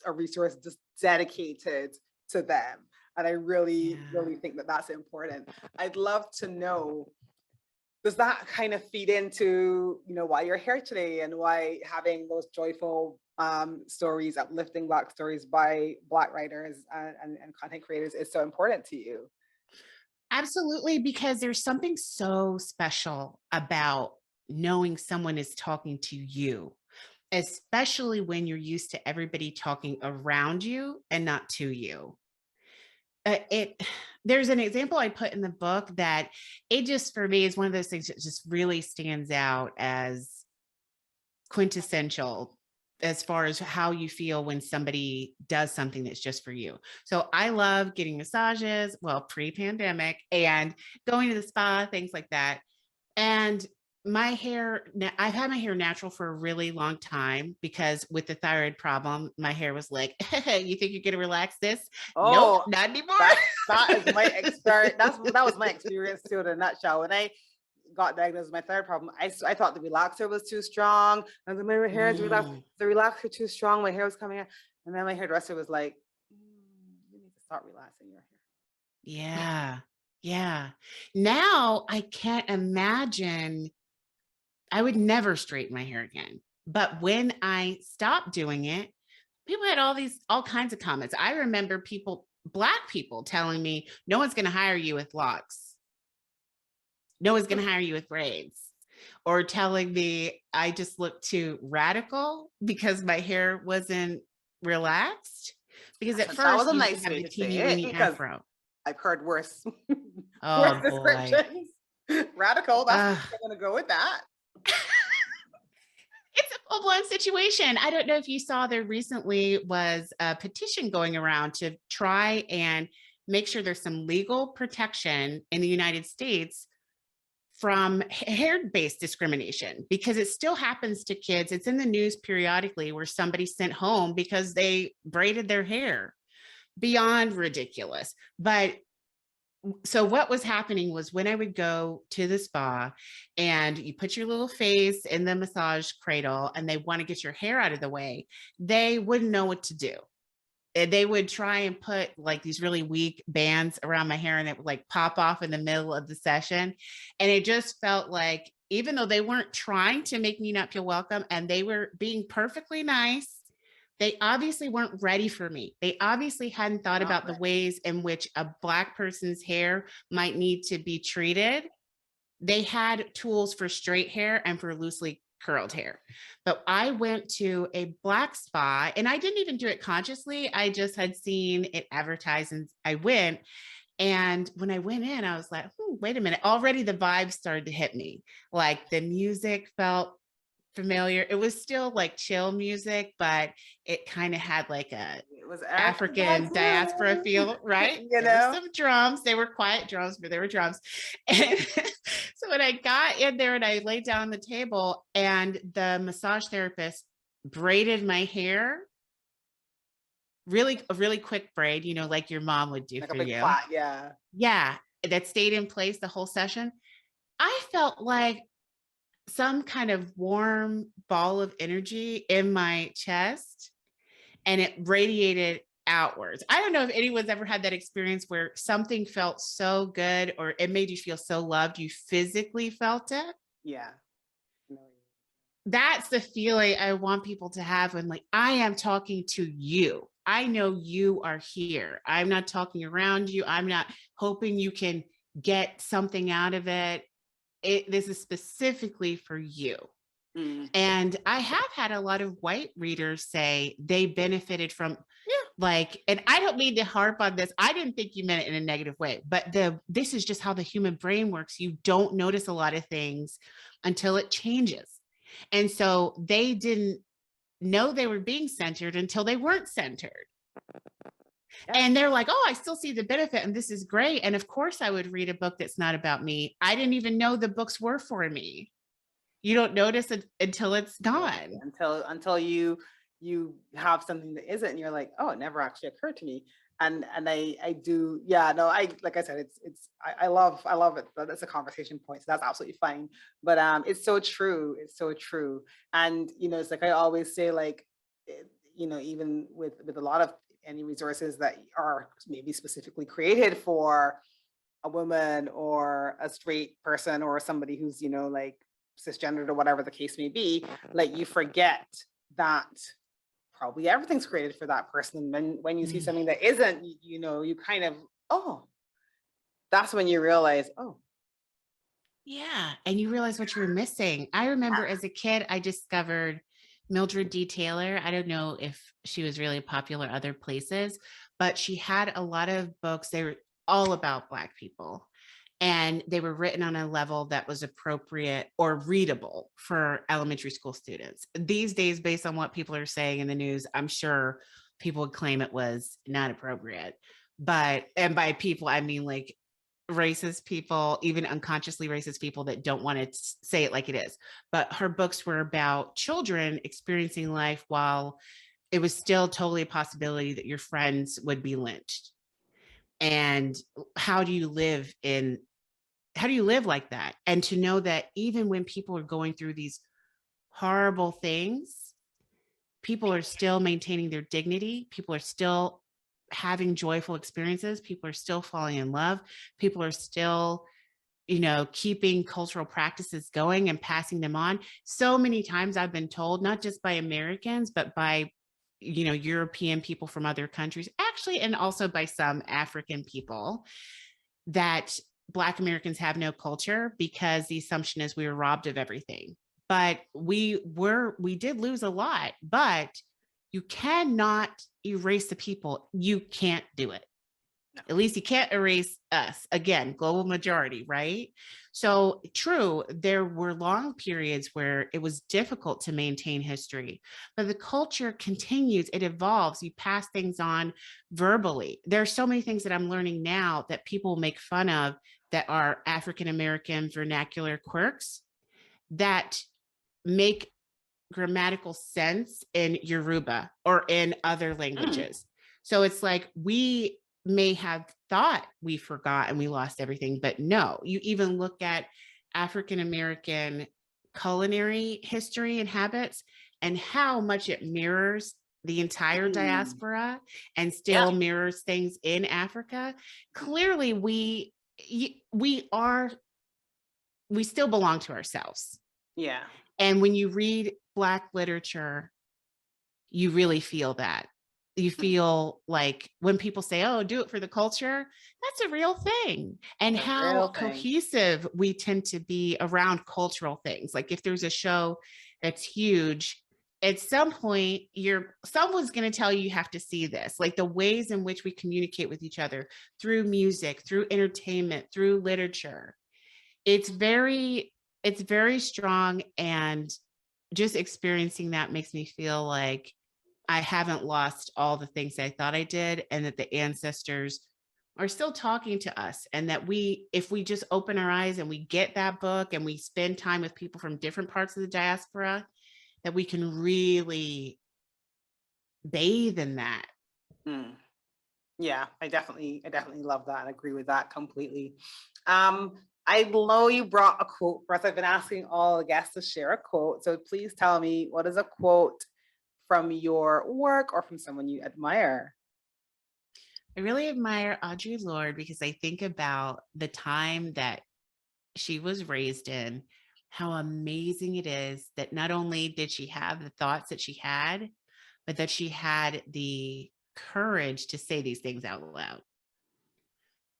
a resource just dedicated to them. And I really think that that's important. I'd love to know, does that kind of feed into, why you're here today and why having those joyful stories, uplifting Black stories by Black writers and content creators is so important to you? Absolutely, because there's something so special about knowing someone is talking to you, especially when you're used to everybody talking around you and not to you. There's an example I put in the book that it just, for me, is one of those things that just really stands out as quintessential as far as how you feel when somebody does something that's just for you. So I love getting massages, well, pre-pandemic, and going to the spa, things like that. And my hair, I've had my hair natural for a really long time, because with the thyroid problem, my hair was like, you think you're gonna relax this? Oh, nope, not anymore. That is my experience. That was my experience too, in a nutshell. When I got diagnosed with my thyroid problem, I thought the relaxer was too strong, and then my hair is relaxed. The relaxer too strong, my hair was coming out, and then my hairdresser was like, "You need to start relaxing your hair." Yeah. Now I can't imagine. I would never straighten my hair again. But when I stopped doing it, people had all kinds of comments. I remember Black people telling me, no one's going to hire you with locks. No one's going to hire you with braids. Or telling me I just looked too radical because my hair wasn't relaxed. Because at first you have the teeny weeny afro. I've heard worse, worse descriptions. Radical, that's I'm going to go with that. full-blown situation. I don't know if you saw, there recently was a petition going around to try and make sure there's some legal protection in the United States from hair-based discrimination, because it still happens to kids. It's in the news periodically where somebody's sent home because they braided their hair. Beyond ridiculous. But so what was happening was, when I would go to the spa and you put your little face in the massage cradle and they want to get your hair out of the way, they wouldn't know what to do. They would try and put like these really weak bands around my hair, and it would like pop off in the middle of the session. And it just felt like, even though they weren't trying to make me not feel welcome and they were being perfectly nice, they obviously weren't ready for me. They obviously hadn't thought about the ways in which a Black person's hair might need to be treated. They had tools for straight hair and for loosely curled hair. But I went to a Black spa, and I didn't even do it consciously. I just had seen it advertised and I went. And when I went in, I was like, wait a minute. Already the vibes started to hit me. Like the music felt familiar. It was still like chill music, but it kind of had like a African diaspora feel, right? There were some drums. They were quiet drums, but there were drums. And so when I got in there and I laid down on the table, and the massage therapist braided my hair, a really quick braid, you know, like your mom would do like for you. Plot, yeah, that stayed in place the whole session. I felt like some kind of warm ball of energy in my chest, and it radiated outwards. I don't know if anyone's ever had that experience where something felt so good, or it made you feel so loved, you physically felt it. Yeah. That's the feeling I want people to have when, like, I am talking to you. I know you are here. I'm not talking around you. I'm not hoping you can get something out of it. This is specifically for you. And I have had a lot of white readers say they benefited from, like, and I don't mean to harp on this. I didn't think you meant it in a negative way, but this is just how the human brain works. You don't notice a lot of things until it changes. And so they didn't know they were being centered until they weren't centered. And they're like, oh, I still see the benefit, and this is great. And of course I would read a book that's not about me. I didn't even know the books were for me. You don't notice it until it's gone. Until you have something that isn't, and you're like, oh, it never actually occurred to me. And I do, like I said, I love it. That's a conversation point. So that's absolutely fine. But it's so true. It's so true. And, you know, it's like I always say, like, you know, even with a lot of any resources that are maybe specifically created for a woman or a straight person or somebody who's, you know, like cisgendered or whatever the case may be, like, you forget that probably everything's created for that person. And when you see something that isn't, you know, you kind of, oh, that's when you realize, oh. Yeah. And you realize what you were missing. I remember as a kid, I discovered Mildred D. Taylor. I don't know if she was really popular other places, but she had a lot of books. They were all about Black people, and they were written on a level that was appropriate or readable for elementary school students. These days, based on what people are saying in the news, I'm sure people would claim it was not appropriate. But, and by people, I mean like racist people, even unconsciously racist people that don't want to say it like it is. But her books were about children experiencing life while it was still totally a possibility that your friends would be lynched. And how do you live like that? And to know that even when people are going through these horrible things, people are still maintaining their dignity. People are still having joyful experiences. People are still falling in love. People are still, you know, keeping cultural practices going and passing them on. So many times I've been told, not just by Americans, but by, you know, European people from other countries, actually, and also by some African people, that Black Americans have no culture because the assumption is we were robbed of everything. But we did lose a lot, but you cannot erase the people. You can't do it. At least you can't erase us. Again, global majority, right? So true, there were long periods where it was difficult to maintain history, but the culture continues, it evolves, you pass things on verbally. There are so many things that I'm learning now that people make fun of that are African American vernacular quirks that make grammatical sense in Yoruba or in other languages. So it's like we may have thought we forgot and we lost everything, but no, you even look at African American culinary history and habits and how much it mirrors the entire diaspora and still mirrors things in Africa. Clearly, we still belong to ourselves. Yeah. And when you read Black literature, you really feel that. You feel like when people say, oh, do it for the culture, that's a real thing. And how cohesive we tend to be around cultural things. Like if there's a show that's huge, at some point, someone's going to tell you have to see this. Like the ways in which we communicate with each other through music, through entertainment, through literature. It's very strong, and just experiencing that makes me feel like I haven't lost all the things I thought I did, and that the ancestors are still talking to us, and that if we just open our eyes and we get that book and we spend time with people from different parts of the diaspora, that we can really bathe in that. Yeah, I definitely love that and agree with that completely. I know you brought a quote for us. I've been asking all the guests to share a quote. So please tell me, what is a quote from your work or from someone you admire? I really admire Audre Lorde because I think about the time that she was raised in, how amazing it is that not only did she have the thoughts that she had, but that she had the courage to say these things out loud.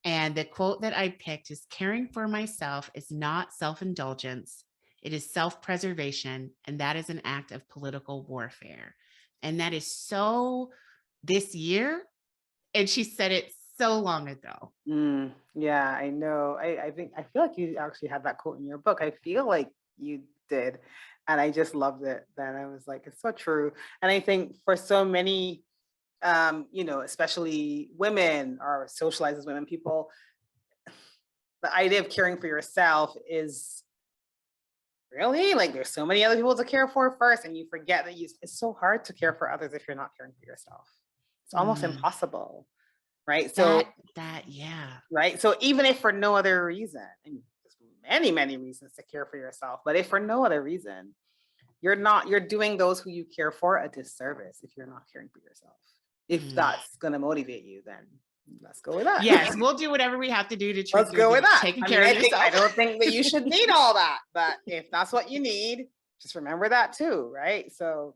And the quote that I picked is, caring for myself is not self-indulgence. It is self-preservation, and that is an act of political warfare. And that is so this year. And she said it so long ago. Yeah, I know. I feel like you actually had that quote in your book. I feel like you did. And I just loved it. That I was like, it's so true. And I think for so many, especially women or socialized as women, people, the idea of caring for yourself is really like there's so many other people to care for first, and you forget that it's so hard to care for others if you're not caring for yourself. It's almost impossible, right? So yeah. Right. So even if for no other reason, and there's many, many reasons to care for yourself, but if for no other reason, you're doing those who you care for a disservice if you're not caring for yourself. If that's going to motivate you, then let's go with that. Yes, we'll do whatever we have to do to let's go with that. Taking care of yourself. I don't think that you should need all that, but if that's what you need, just remember that too, right? So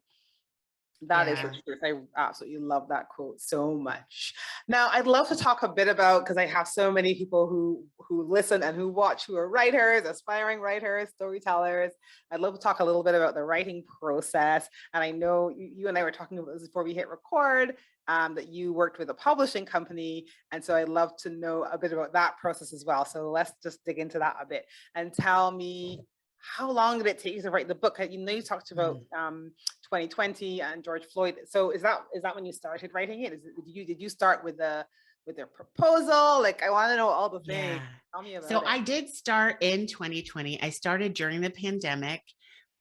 that is the truth. I absolutely love that quote so much. Now, I'd love to talk a bit about, because I have so many people who listen and who watch who are writers, aspiring writers, storytellers. I'd love to talk a little bit about the writing process. And I know you and I were talking about this before we hit record, that you worked with a publishing company. And so I'd love to know a bit about that process as well. So let's just dig into that a bit and tell me, how long did it take you to write the book? You talked about 2020 and George Floyd. So is that when you started writing it? Did you start with their proposal? Like, I want to know all the things. Tell me about it. So I did start in 2020. I started during the pandemic,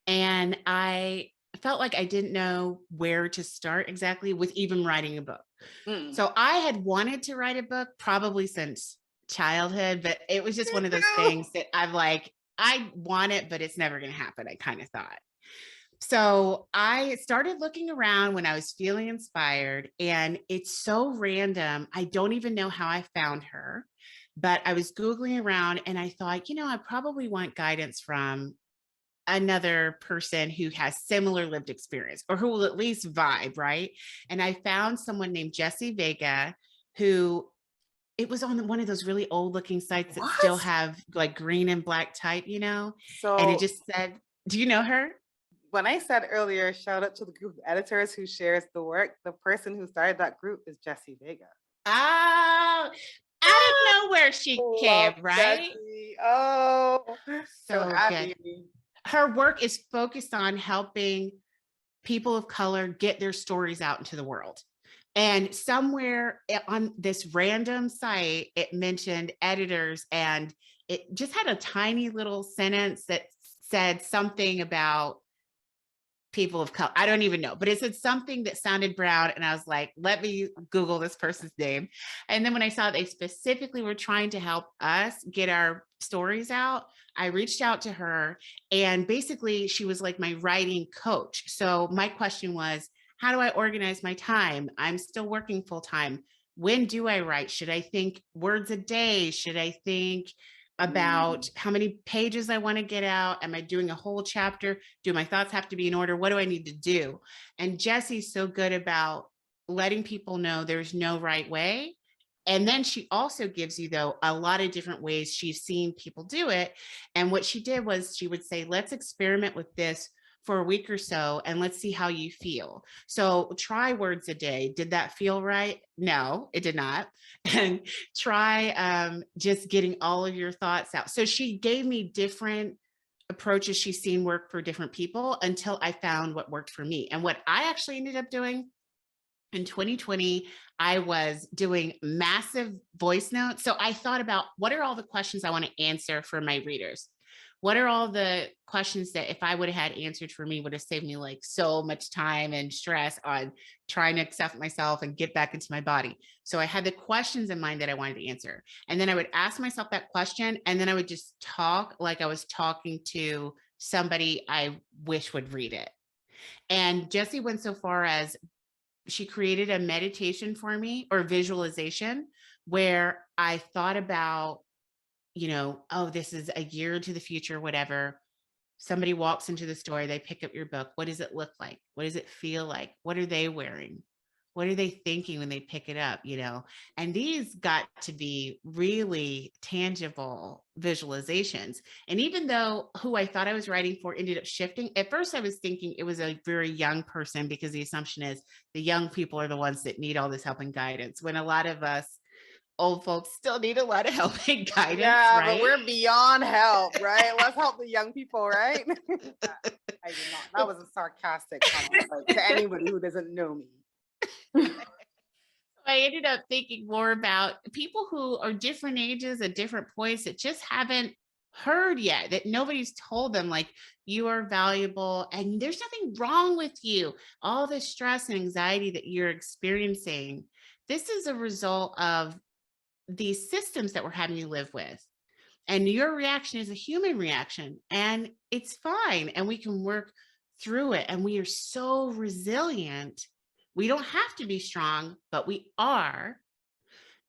and I felt like I didn't know where to start exactly with even writing a book. So I had wanted to write a book probably since childhood, but it was just one of those things that I'm like, I want it, but it's never going to happen, I kind of thought. So I started looking around when I was feeling inspired, and it's so random. I don't even know how I found her, but I was Googling around and I thought, I probably want guidance from another person who has similar lived experience, or who will at least vibe, right? And I found someone named Jessie Vega, who, it was on one of those really old looking sites that still have like green and black type, So, and it just said, do you know her? When I said earlier, shout out to the group of editors who shares the work, the person who started that group is Jessie Vega. Oh, out of nowhere she Love came, right? Jessie. Oh, so So good. happy. Her work is focused on helping people of color get their stories out into the world. And somewhere on this random site, it mentioned editors, and it just had a tiny little sentence that said something about people of color. I don't even know, but it said something that sounded brown. And I was like, let me Google this person's name. And then when I saw they specifically were trying to help us get our stories out, I reached out to her, and basically she was like my writing coach. So my question was, how do I organize my time? I'm still working full time. When do I write? Should I think words a day? Should I think about how many pages I want to get out? Am I doing a whole chapter? Do my thoughts have to be in order? What do I need to do? And Jessie's so good about letting people know there's no right way. And then she also gives you, though, a lot of different ways she's seen people do it. And what she did was she would say, let's experiment with this for a week or so, and let's see how you feel. So try words a day. Did that feel right? No, it did not. And try just getting all of your thoughts out. So she gave me different approaches she's seen work for different people until I found what worked for me. And what I actually ended up doing in 2020, I was doing massive voice notes. So I thought about, what are all the questions I want to answer for my readers? What are all the questions that if I would have had answered for me would have saved me like so much time and stress on trying to accept myself and get back into my body? So I had the questions in mind that I wanted to answer. And then I would ask myself that question, and then I would just talk like I was talking to somebody I wish would read it. And Jessie went so far as she created a meditation for me, or visualization, where I thought about, oh, this is a year to the future, whatever. Somebody walks into the store, they pick up your book. What does it look like? What does it feel like? What are they wearing? What are they thinking when they pick it up? And these got to be really tangible visualizations. And even though who I thought I was writing for ended up shifting, at first I was thinking it was a very young person, because the assumption is the young people are the ones that need all this help and guidance, when a lot of us old folks still need a lot of help and guidance, Yeah, right? but we're beyond help, right? Let's help the young people, right? I did not. That was a sarcastic comment, like, to anybody who doesn't know me. I ended up thinking more about people who are different ages at different points that just haven't heard yet, that nobody's told them, like, you are valuable and there's nothing wrong with you. All the stress and anxiety that you're experiencing, this is a result of these systems that we're having you live with. And your reaction is a human reaction, and it's fine. And we can work through it. And we are so resilient. We don't have to be strong, but we are.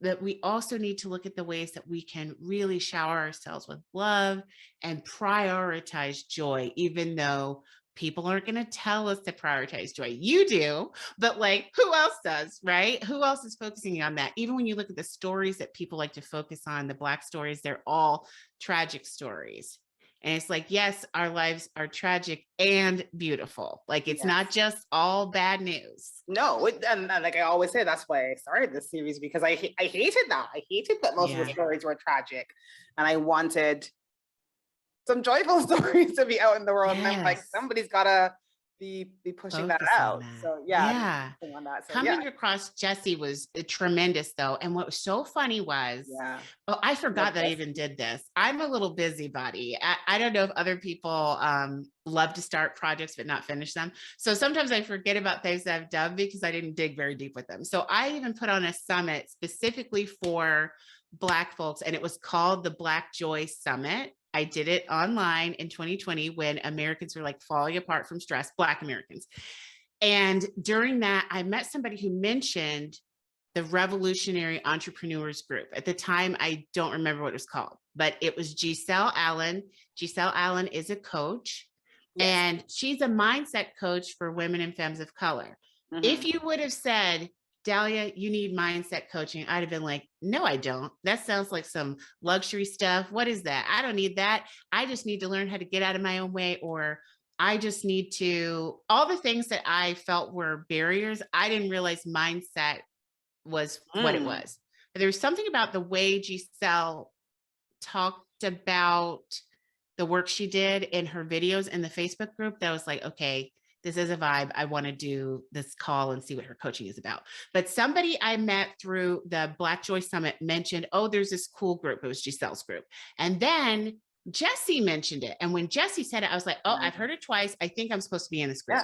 That we also need to look at the ways that we can really shower ourselves with love and prioritize joy, even though people aren't going to tell us to prioritize joy. You do, but like, who else does, right? Who else is focusing on that? Even when you look at the stories that people like to focus on, the Black stories, they're all tragic stories. And it's like, yes, our lives are tragic and beautiful. Like, it's not just all bad news. No, and like I always say, that's why I started this series, because I hated that. I hated that most of the stories were tragic, and I wanted some joyful stories to be out in the world. And I'm like, somebody's gotta be pushing that out. So on that. So, coming across Jessie was tremendous, though. And what was so funny was, oh, I forgot that I even did this. I'm a little busybody. I don't know if other people love to start projects but not finish them. So sometimes I forget about things that I've done because I didn't dig very deep with them. So I even put on a summit specifically for Black folks, and it was called the Black Joy Summit. I did it online in 2020 when Americans were like falling apart from stress, Black Americans. And during that, I met somebody who mentioned the Revolutionary Entrepreneurs Group. At the time, I don't remember what it was called, but it was Giselle Allen. Giselle Allen is a coach, and she's a mindset coach for women and femmes of color. If you would have said, Dahlia, you need mindset coaching, I'd have been like, no, I don't. That sounds like some luxury stuff. What is that? I don't need that. I just need to learn how to get out of my own way, or I just need to, all the things that I felt were barriers. I didn't realize mindset was what it was. But there was something about the way Giselle talked about the work she did in her videos in the Facebook group that was like, okay, this is a vibe. I want to do this call and see what her coaching is about. But somebody I met through the Black Joy Summit mentioned, oh, there's this cool group. It was Giselle's group. And then Jessie mentioned it. And when Jessie said it, I was like, oh, I've heard it twice. I think I'm supposed to be in this group.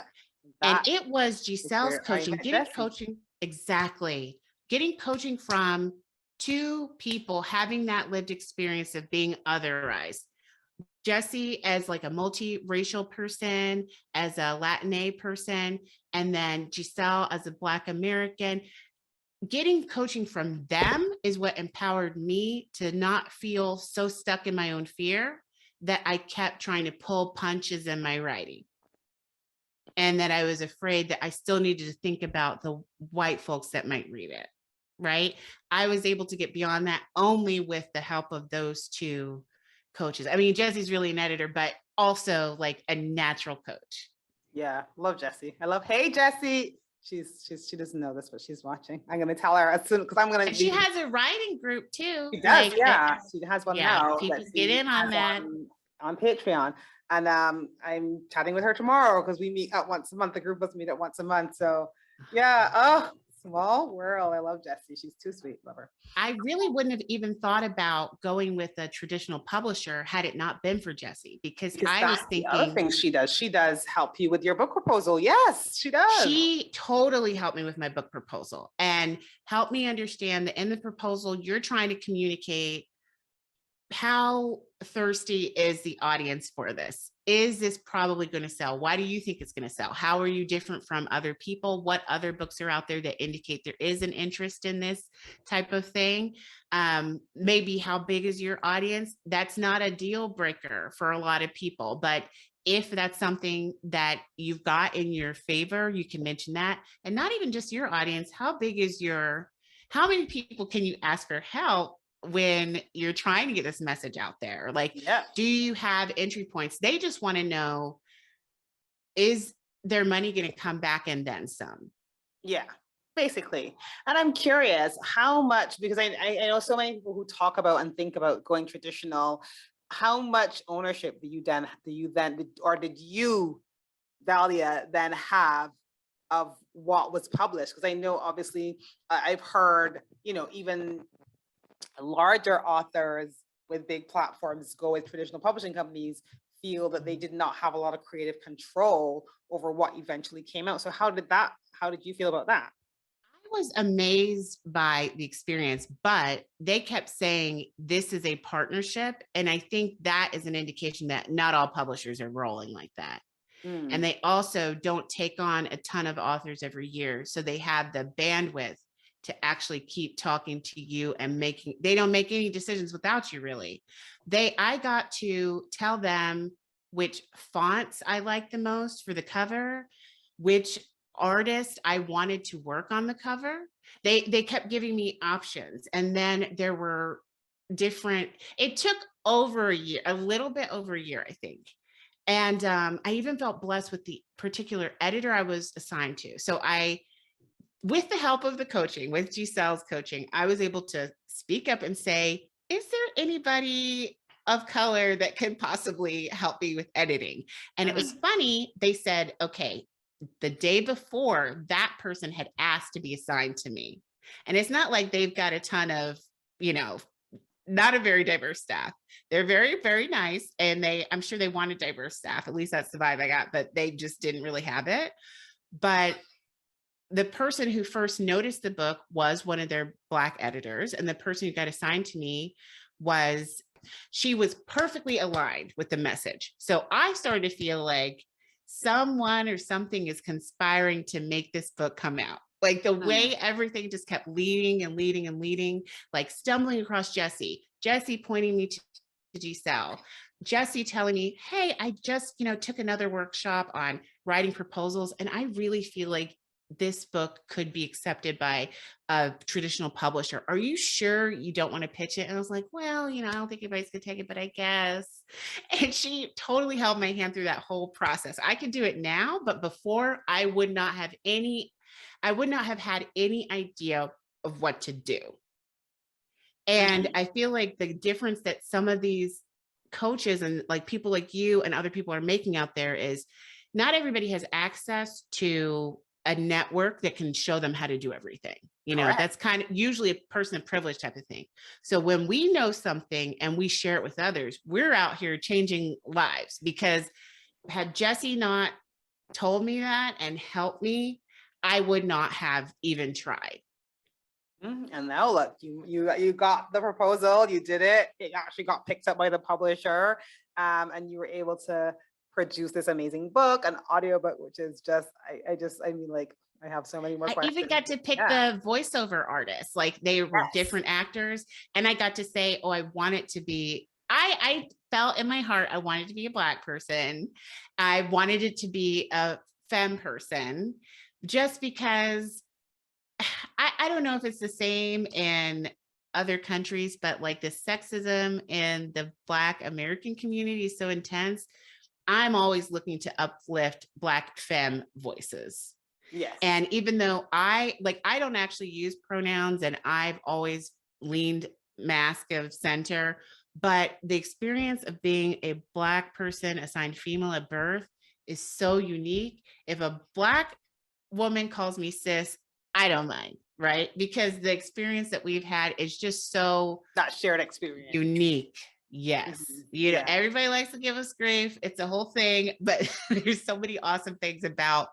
And it was Giselle's coaching, getting coaching. Exactly. Getting coaching from two people having that lived experience of being otherized. Jessie as like a multiracial person, as a Latina person, and then Giselle as a Black American. Getting coaching from them is what empowered me to not feel so stuck in my own fear that I kept trying to pull punches in my writing. And that I was afraid that I still needed to think about the white folks that might read it, right? I was able to get beyond that only with the help of those two coaches. I mean, Jessie's really an editor, but also like a natural coach. Yeah, love Jessie. I love, hey, Jessie. She doesn't know this, but she's watching. I'm going to tell her as soon, because I'm going to. She has a writing group too. She does, yeah. She has one now. People get in on that. On Patreon. And I'm chatting with her tomorrow because we meet at once a month. The group does meet at once a month. So yeah, oh, small world. I love Jessie. She's too sweet. Love her. I really wouldn't have even thought about going with a traditional publisher had it not been for Jessie, because I was thinking. The other thing she does help you with your book proposal. Yes, she does. She totally helped me with my book proposal and helped me understand that in the proposal, you're trying to communicate how thirsty is the audience for this? Is this probably going to sell? Why do you think it's going to sell? How are you different from other people? What other books are out there that indicate there is an interest in this type of thing? Maybe how big is your audience? That's not a deal breaker for a lot of people, but if that's something that you've got in your favor, you can mention that. And not even just your audience, how many people can you ask for help when you're trying to get this message out there? Like, do you have entry points? They just want to know, is their money going to come back and then some? Yeah, basically. And I'm curious how much, because I know so many people who talk about and think about going traditional, how much ownership did you, Dalia, then have of what was published? Because I know obviously I've heard, even larger authors with big platforms go with traditional publishing companies feel that they did not have a lot of creative control over what eventually came out. So how did you feel about that? I was amazed by the experience, but they kept saying this is a partnership. And I think that is an indication that not all publishers are rolling like that. And they also don't take on a ton of authors every year. So they have the bandwidth to actually keep talking to you and they don't make any decisions without you, really. I got to tell them which fonts I like the most for the cover, which artist I wanted to work on the cover. They kept giving me options. And then there were it took over a year, a little bit over a year, I think. And I even felt blessed with the particular editor I was assigned to. So with the help of the coaching, with Giselle's coaching, I was able to speak up and say, is there anybody of color that could possibly help me with editing? And it was funny. They said, okay, the day before, that person had asked to be assigned to me. And it's not like they've got a ton of, not a very diverse staff. They're very, very nice. And I'm sure they wanted diverse staff. At least that's the vibe I got, but they just didn't really have it. But the person who first noticed the book was one of their Black editors. And the person who got assigned to me she was perfectly aligned with the message. So I started to feel like someone or something is conspiring to make this book come out. Like the way everything just kept leading and leading and leading, like stumbling across Jessie pointing me to Giselle, Jessie telling me, hey, I just, took another workshop on writing proposals. And I really feel like this book could be accepted by a traditional publisher. Are you sure you don't want to pitch it? And I was like, well, I don't think anybody's gonna take it, but I guess. And she totally held my hand through that whole process. I could do it now, but before I would not have had any idea of what to do. And I feel like the difference that some of these coaches and like people like you and other people are making out there is not everybody has access to a network that can show them how to do everything. You know, that's kind of usually a person of privilege type of thing. So when we know something and we share it with others, we're out here changing lives, because had Jesse not told me that and helped me, I would not have even tried. And now look, you got the proposal, you did it. It actually got picked up by the publisher, and you were able to produce this amazing book, an audiobook, which is just, I mean, like, I have so many more questions. I even got to pick the voiceover artists, like they were different actors, and I got to say, oh, I want it to be, I felt in my heart, I wanted to be a Black person. I wanted it to be a femme person, just because I don't know if it's the same in other countries, but like the sexism in the Black American community is so intense. I'm always looking to uplift Black femme voices. Yes. And even though I don't actually use pronouns, and I've always leaned mask of center, but the experience of being a Black person assigned female at birth is so unique. If a Black woman calls me sis, I don't mind, right? Because the experience that we've had is just so that shared experience, unique. Yes. You know, everybody likes to give us grief. It's a whole thing, but there's so many awesome things about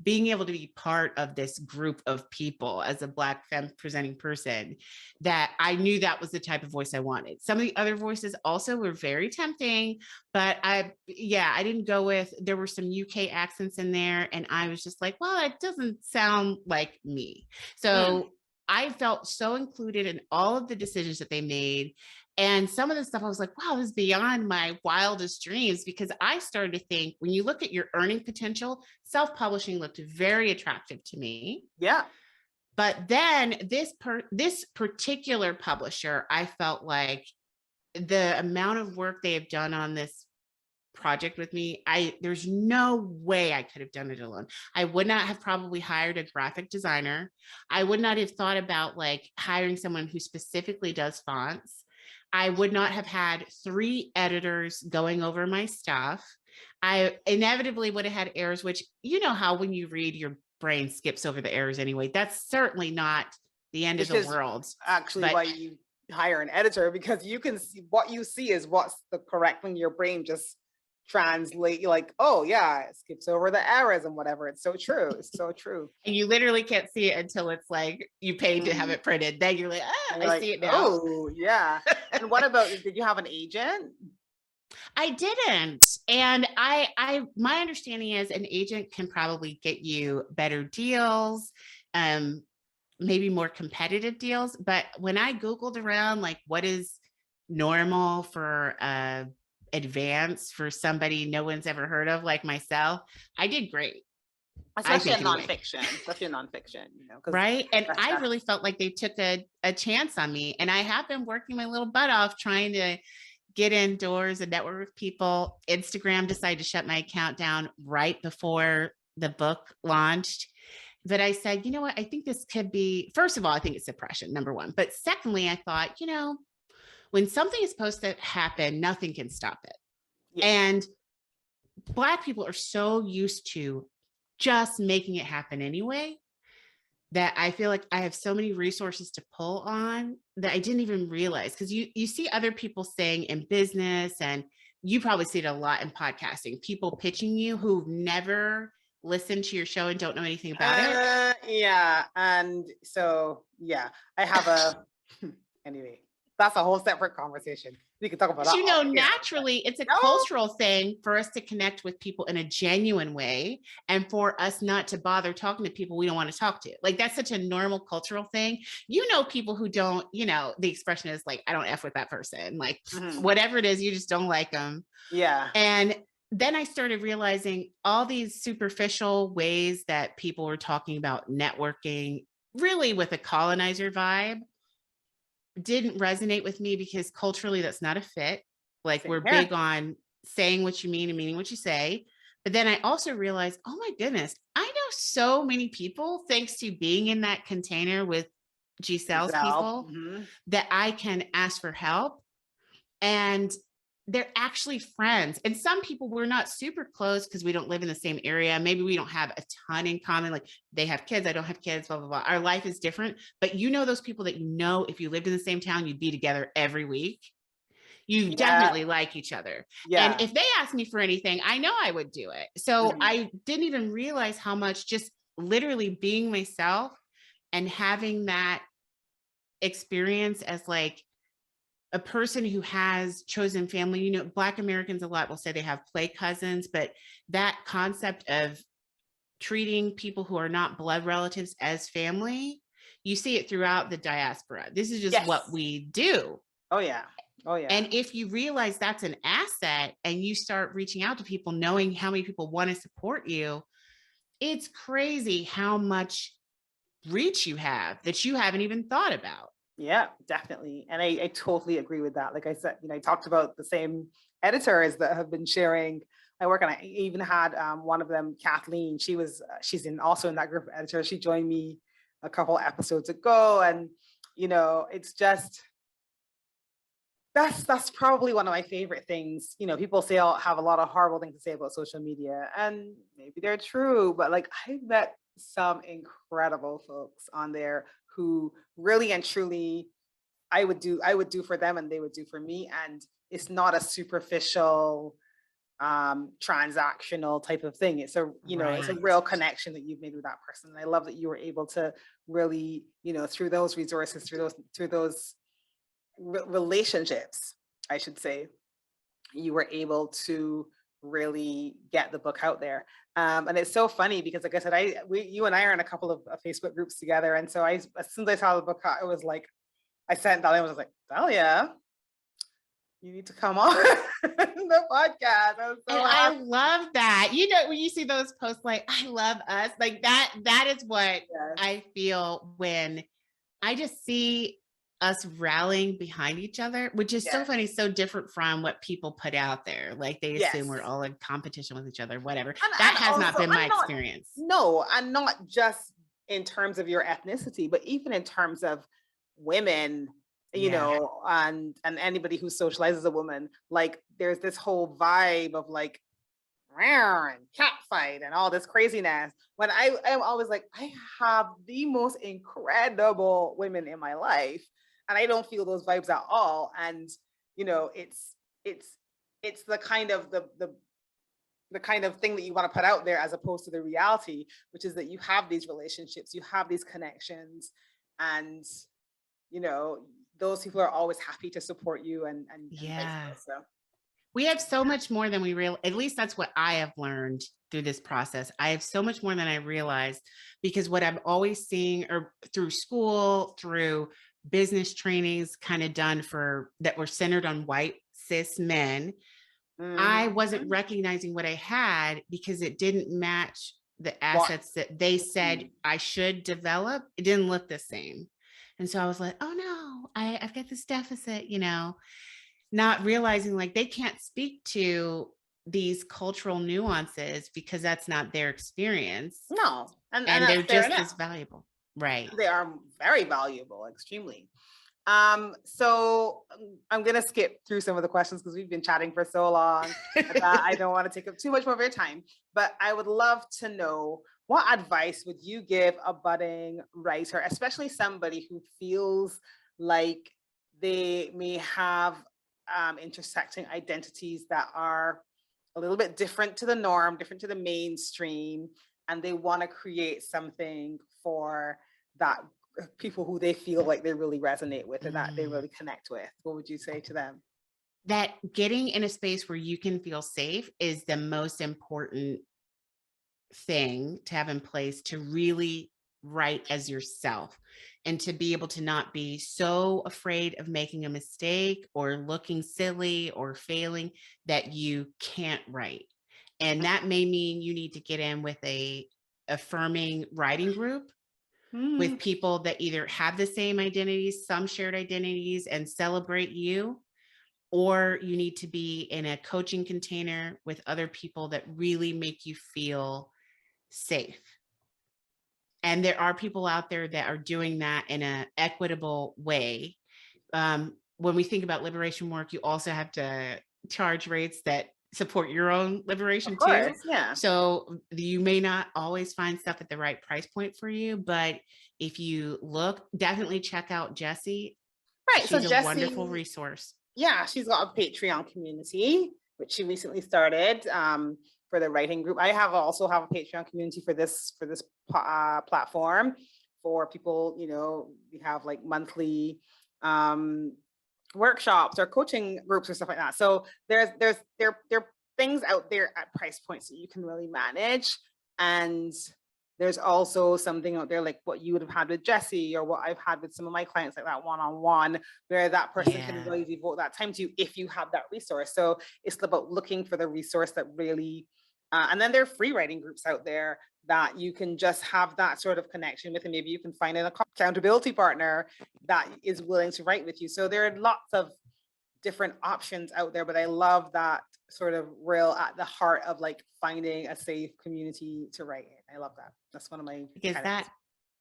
being able to be part of this group of people as a Black femme presenting person, that I knew that was the type of voice I wanted. Some of the other voices also were very tempting, but I didn't go with, there were some UK accents in there, and I was just like, well, it doesn't sound like me. So I felt so included in all of the decisions that they made. And some of the stuff I was like, wow, this is beyond my wildest dreams, because I started to think, when you look at your earning potential, self-publishing looked very attractive to me. Yeah. But then this particular publisher, I felt like the amount of work they have done on this project with me, there's no way I could have done it alone. I would not have probably hired a graphic designer. I would not have thought about like hiring someone who specifically does fonts. I would not have had 3 editors going over my stuff. I inevitably would have had errors, which, you know how when you read, your brain skips over the errors anyway. That's certainly not the end of the world. Actually, why you hire an editor, because you can see what you see is what's the correct thing. Your brain just translate, like, oh yeah, it skips over the errors and whatever. It's so true. It's so true. And you literally can't see it until it's like you paid to have it printed. Then you're like, I see it now. Oh yeah. And what about, did you have an agent? I didn't. And my understanding is an agent can probably get you better deals, maybe more competitive deals. But when I Googled around, like, what is normal for advance for somebody no one's ever heard of, like myself, I did great. Especially in nonfiction, you know. Right. And I really felt like they took a chance on me. And I have been working my little butt off trying to get indoors and network with people. Instagram decided to shut my account down right before the book launched. But I said, you know what, I think this could be, first of all, I think it's suppression, number one. But secondly, I thought, you know, when something is supposed to happen, nothing can stop it. Yeah. And Black people are so used to just making it happen anyway, that I feel like I have so many resources to pull on that I didn't even realize. Because you see other people saying in business, and you probably see it a lot in podcasting, people pitching you who've never listened to your show and don't know anything about it. Yeah. And so, yeah, I have anyway, that's a whole separate conversation. We can talk about that. You know, naturally, it's a cultural thing for us to connect with people in a genuine way, and for us not to bother talking to people we don't want to talk to. Like, that's such a normal cultural thing. You know, people who don't, you know, the expression is like, I don't F with that person. Like, whatever it is, you just don't like them. Yeah. And then I started realizing all these superficial ways that people were talking about networking, really with a colonizer vibe, didn't resonate with me, because culturally that's not a fit. Like, we're big on saying what you mean and meaning what you say. But then I also realized, oh my goodness, I know so many people, thanks to being in that container with Giselle's people, that I can ask for help, and they're actually friends. And some people, we're not super close because we don't live in the same area. Maybe we don't have a ton in common. Like they have kids, I don't have kids, blah, blah, blah. Our life is different. But you know, those people that you know, if you lived in the same town, you'd be together every week. You definitely like each other. And if they asked me for anything, I know I would do it. So I didn't even realize how much just literally being myself and having that experience as like a person who has chosen family. You know, Black Americans a lot will say they have play cousins, but that concept of treating people who are not blood relatives as family, you see it throughout the diaspora. This is just what we do. Oh yeah. Oh yeah. And if you realize that's an asset and you start reaching out to people, knowing how many people want to support you, it's crazy how much reach you have that you haven't even thought about. Yeah, definitely. And I totally agree with that. Like I said, you know, I talked about the same editors that have been sharing my work. And I even had one of them, Kathleen, she's also in that group of editors. She joined me a couple episodes ago. And, you know, it's just, that's probably one of my favorite things. You know, people say I'll have a lot of horrible things to say about social media, and maybe they're true, but like I've met some incredible folks on there who really and truly I would do for them and they would do for me. And it's not a superficial transactional type of thing. It's a, you know, it's a real connection that you've made with that person. And I love that you were able to really, you know, through those resources, through those relationships, I should say, you were able to really get the book out there. And it's so funny because, like I said, you and I are in a couple of Facebook groups together. And so as soon as I saw the book, I was like, I sent Dalia, I was like, Dalia, you need to come on the podcast. I love that. You know, when you see those posts, like, I love us, like that is what I feel when I just see us rallying behind each other, which is so funny, so different from what people put out there. Like they assume we're all in competition with each other, whatever. That has not been my experience. No, and not just in terms of your ethnicity, but even in terms of women, you know, and anybody who socializes as a woman. Like there's this whole vibe of like and cat fight and all this craziness, when I'm always like, I have the most incredible women in my life and I don't feel those vibes at all. And you know, it's the kind of the kind of thing that you want to put out there, as opposed to the reality, which is that you have these relationships, you have these connections, and you know, those people are always happy to support you and vice versa. We have so much more than we realize. At least that's what I have learned through this process. I have so much more than I realized, because what I'm always seeing, or through school, through business trainings kind of done that were centered on white cis men, I wasn't recognizing what I had because it didn't match the assets that they said I should develop. It didn't look the same. And so I was like, oh no, I've got this deficit, you know, not realizing like they can't speak to these cultural nuances because that's not their experience. No. And they're just as valuable. Right. They are very valuable, extremely. So I'm going to skip through some of the questions because we've been chatting for so long that I don't want to take up too much more of your time, but I would love to know, what advice would you give a budding writer, especially somebody who feels like they may have intersecting identities that are a little bit different to the norm, different to the mainstream, and they want to create something for that people who they feel like they really resonate with and that they really connect with? What would you say to them? That getting in a space where you can feel safe is the most important thing to have in place to really write as yourself, and to be able to not be so afraid of making a mistake or looking silly or failing that you can't write. And that may mean you need to get in with a affirming writing group with people that either have the same identities, some shared identities, and celebrate you, or you need to be in a coaching container with other people that really make you feel safe. And there are people out there that are doing that in an equitable way. When we think about liberation work, you also have to charge rates that support your own liberation Of course, too. yeah. So you may not always find stuff at the right price point for you, but if you look, definitely check out Jessie. Right. So She's a wonderful Jessie, resource. yeah, she's got a Patreon community, which she recently started for the writing group. I also have a Patreon community for this platform for people. You know, we have like monthly workshops or coaching groups or stuff like that. So there are things out there at price points that you can really manage. And there's also something out there like what you would have had with Jessie or what I've had with some of my clients, like that one-on-one, where that person can really devote that time to you if you have that resource. So it's about looking for the resource that really, and then there are free writing groups out there that you can just have that sort of connection with, and maybe you can find an accountability partner that is willing to write with you. So there are lots of different options out there, but I love that sort of real at the heart of like finding a safe community to write in. I love that. That's one of my Because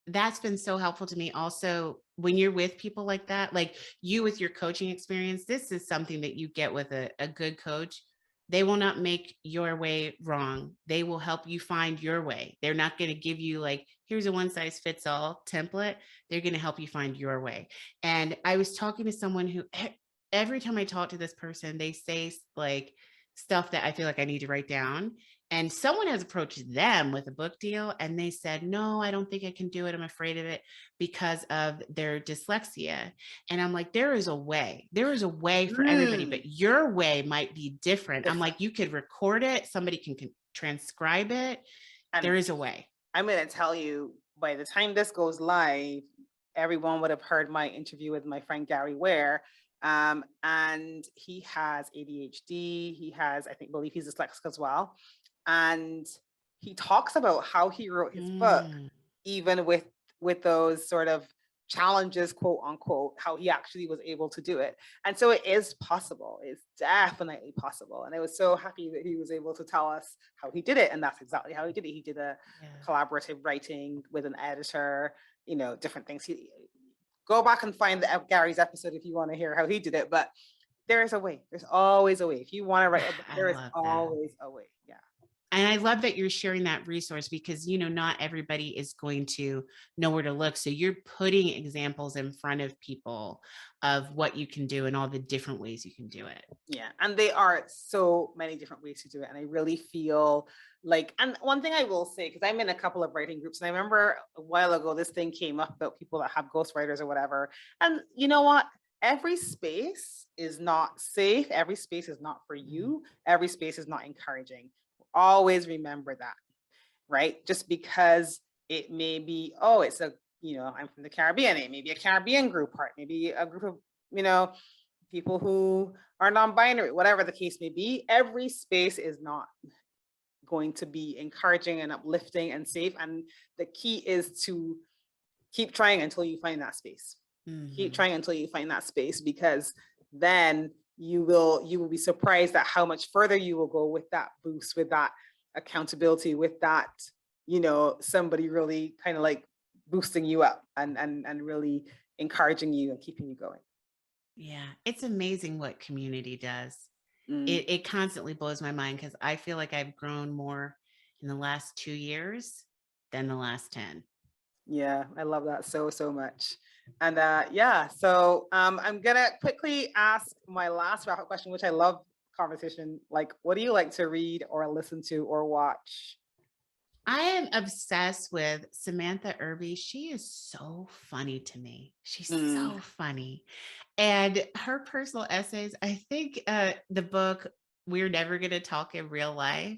that's been so helpful to me. Also, when you're with people like that, like you with your coaching experience, this is something that you get with a good coach. They will not make your way wrong. They will help you find your way. They're not going to give you like, here's a one size fits all template. They're going to help you find your way. And I was talking to someone who every time I talk to this person, they say like stuff that I feel like I need to write down. And someone has approached them with a book deal and they said, no, I don't think I can do it. I'm afraid of it because of their dyslexia. And I'm like, there is a way for everybody, but your way might be different. I'm like, you could record it. Somebody can transcribe it. And there is a way. I'm going to tell you, by the time this goes live, everyone would have heard my interview with my friend Gary Ware. And he has ADHD. He has, believe he's dyslexic as well. And he talks about how he wrote his book, even with those sort of challenges, quote unquote, how he actually was able to do it. And so it is possible. It's definitely possible. And I was so happy that he was able to tell us how he did it. And that's exactly how he did it. He did a collaborative writing with an editor, you know, different things. Go back and find Gary's episode if you want to hear how he did it. But there is a way. There's always a way. If you want to write a book, there is always a way. Yeah. And I love that you're sharing that resource because, you know, not everybody is going to know where to look. So you're putting examples in front of people of what you can do and all the different ways you can do it. Yeah. And there are so many different ways to do it. And I really feel like, and one thing I will say, because I'm in a couple of writing groups, and I remember a while ago, this thing came up about people that have ghostwriters or whatever. And you know what? Every space is not safe. Every space is not for you. Every space is not encouraging. Always remember that, right? Just because it may be, oh, it's a, you know, I'm from the Caribbean, it may be a Caribbean group, or it may be a group of, you know, people who are non-binary, whatever the case may be. Every space is not going to be encouraging and uplifting and safe. And the key is to keep trying until you find that space. Keep trying until you find that space, because then you will be surprised at how much further you will go with that boost, with that accountability, with that, you know, somebody really kind of like boosting you up and really encouraging you and keeping you going. Yeah, it's amazing what community does. It constantly blows my mind because I feel like I've grown more in the last 2 years than the last 10. Yeah, I love that so much. And yeah, so I'm gonna quickly ask my last wrap-up question, which I love conversation. Like, what do you like to read or listen to or watch? I am obsessed with Samantha Irby. She is so funny to me. She's so funny. And her personal essays, I think the book, We're Never Gonna Talk in Real Life,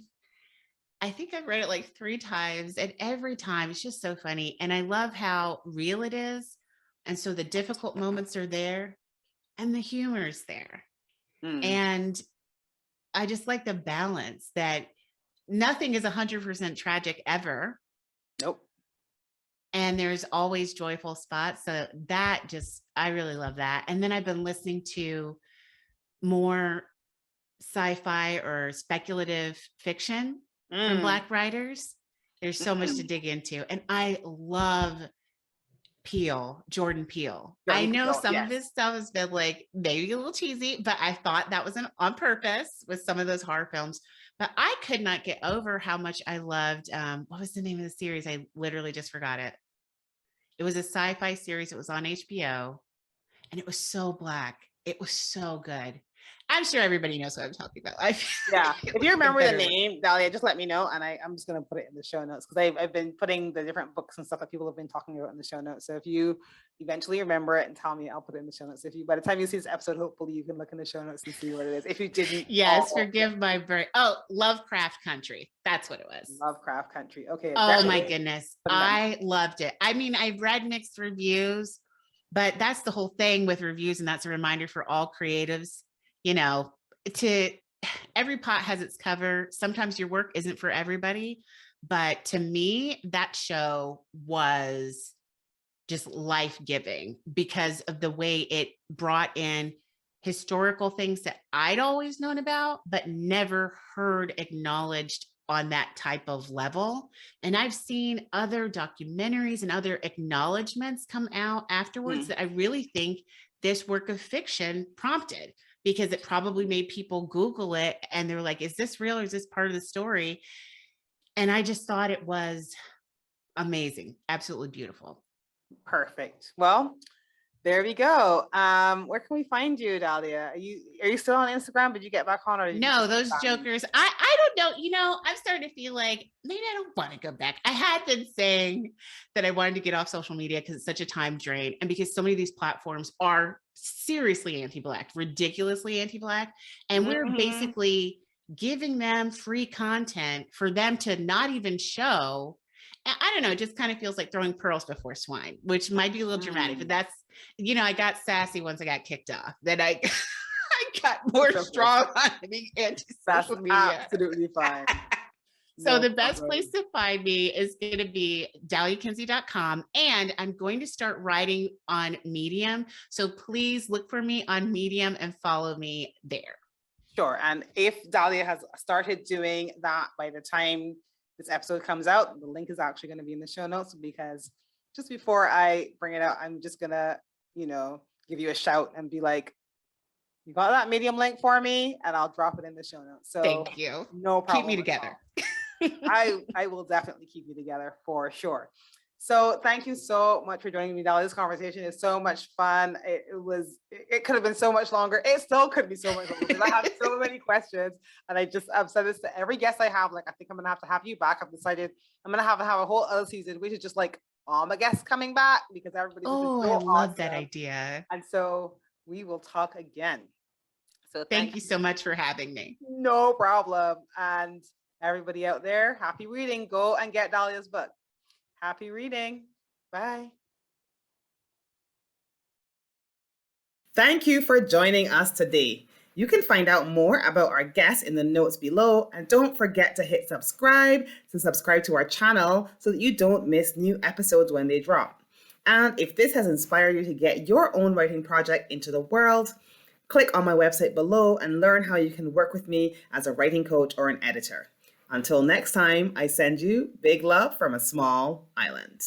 I think I've read it like 3 times, and every time it's just so funny. And I love how real it is. And so the difficult moments are there and the humor is there. And I just like the balance that nothing is 100% tragic ever. Nope. And there's always joyful spots. So that just, I really love that. And then I've been listening to more sci-fi or speculative fiction from Black writers. There's so much to dig into. And I love Jordan Peele. I know some of his stuff has been like maybe a little cheesy, but I thought that was on purpose with some of those horror films. But I could not get over how much I loved, what was the name of the series? I literally just forgot it. It was a sci-fi series. It was on HBO and it was so Black. It was so good. I'm sure everybody knows what I'm talking about. Yeah. If you remember the name, Dalia, just let me know. And I'm just going to put it in the show notes because I've been putting the different books and stuff that people have been talking about in the show notes. So if you eventually remember it and tell me, I'll put it in the show notes. If you, by the time you see this episode, hopefully you can look in the show notes and see what it is. If you didn't. Yes, forgive my brain. Oh, Lovecraft Country. That's what it was. Lovecraft Country. Okay. Oh my goodness. I loved it. I mean, I've read mixed reviews, but that's the whole thing with reviews. And that's a reminder for all creatives, you know, every pot has its cover. Sometimes your work isn't for everybody, but to me, that show was just life-giving because of the way it brought in historical things that I'd always known about, but never heard acknowledged on that type of level. And I've seen other documentaries and other acknowledgements come out afterwards that I really think this work of fiction prompted, because it probably made people Google it and they're like, is this real or is this part of the story? And I just thought it was amazing. Absolutely beautiful. Perfect. Well, there we go. Where can we find you, Dalia? Are you still on Instagram? Did you get back on? Or no, those jokers. I don't know. You know, I'm starting to feel like maybe I don't want to go back. I had been saying that I wanted to get off social media because it's such a time drain. And because so many of these platforms are seriously anti-Black, ridiculously anti-Black. And we're basically giving them free content for them to not even show. I don't know, it just kind of feels like throwing pearls before swine, which might be a little dramatic, but that's, you know, I got sassy once I got kicked off. Then I got more strong on being anti-social media. Absolutely fine. So the best place to find me is going to be daliakinsey.com. And I'm going to start writing on Medium. So please look for me on Medium and follow me there. Sure. And if Dalia has started doing that by the time this episode comes out, the link is actually going to be in the show notes, because just before I bring it out, I'm just going to, you know, give you a shout and be like, you got that Medium link for me? And I'll drop it in the show notes. So thank you. No problem. Keep me together. I will definitely keep you together for sure. So thank you so much for joining me, Dalia. This conversation is so much fun. It could have been so much longer. It still could be so much longer because I have so many questions. And I've said this to every guest I have, like, I think I'm gonna have you back. I've decided I'm gonna have a whole other season, which is just like all my guests coming back, because everybody's so I love awesome. that idea. And so we will talk again. So thank you so much for having me. No problem. And everybody out there, happy reading. Go and get Dalia's book. Happy reading. Bye. Thank you for joining us today. You can find out more about our guests in the notes below, and don't forget to hit subscribe to our channel so that you don't miss new episodes when they drop. And if this has inspired you to get your own writing project into the world, click on my website below and learn how you can work with me as a writing coach or an editor. Until next time, I send you big love from a small island.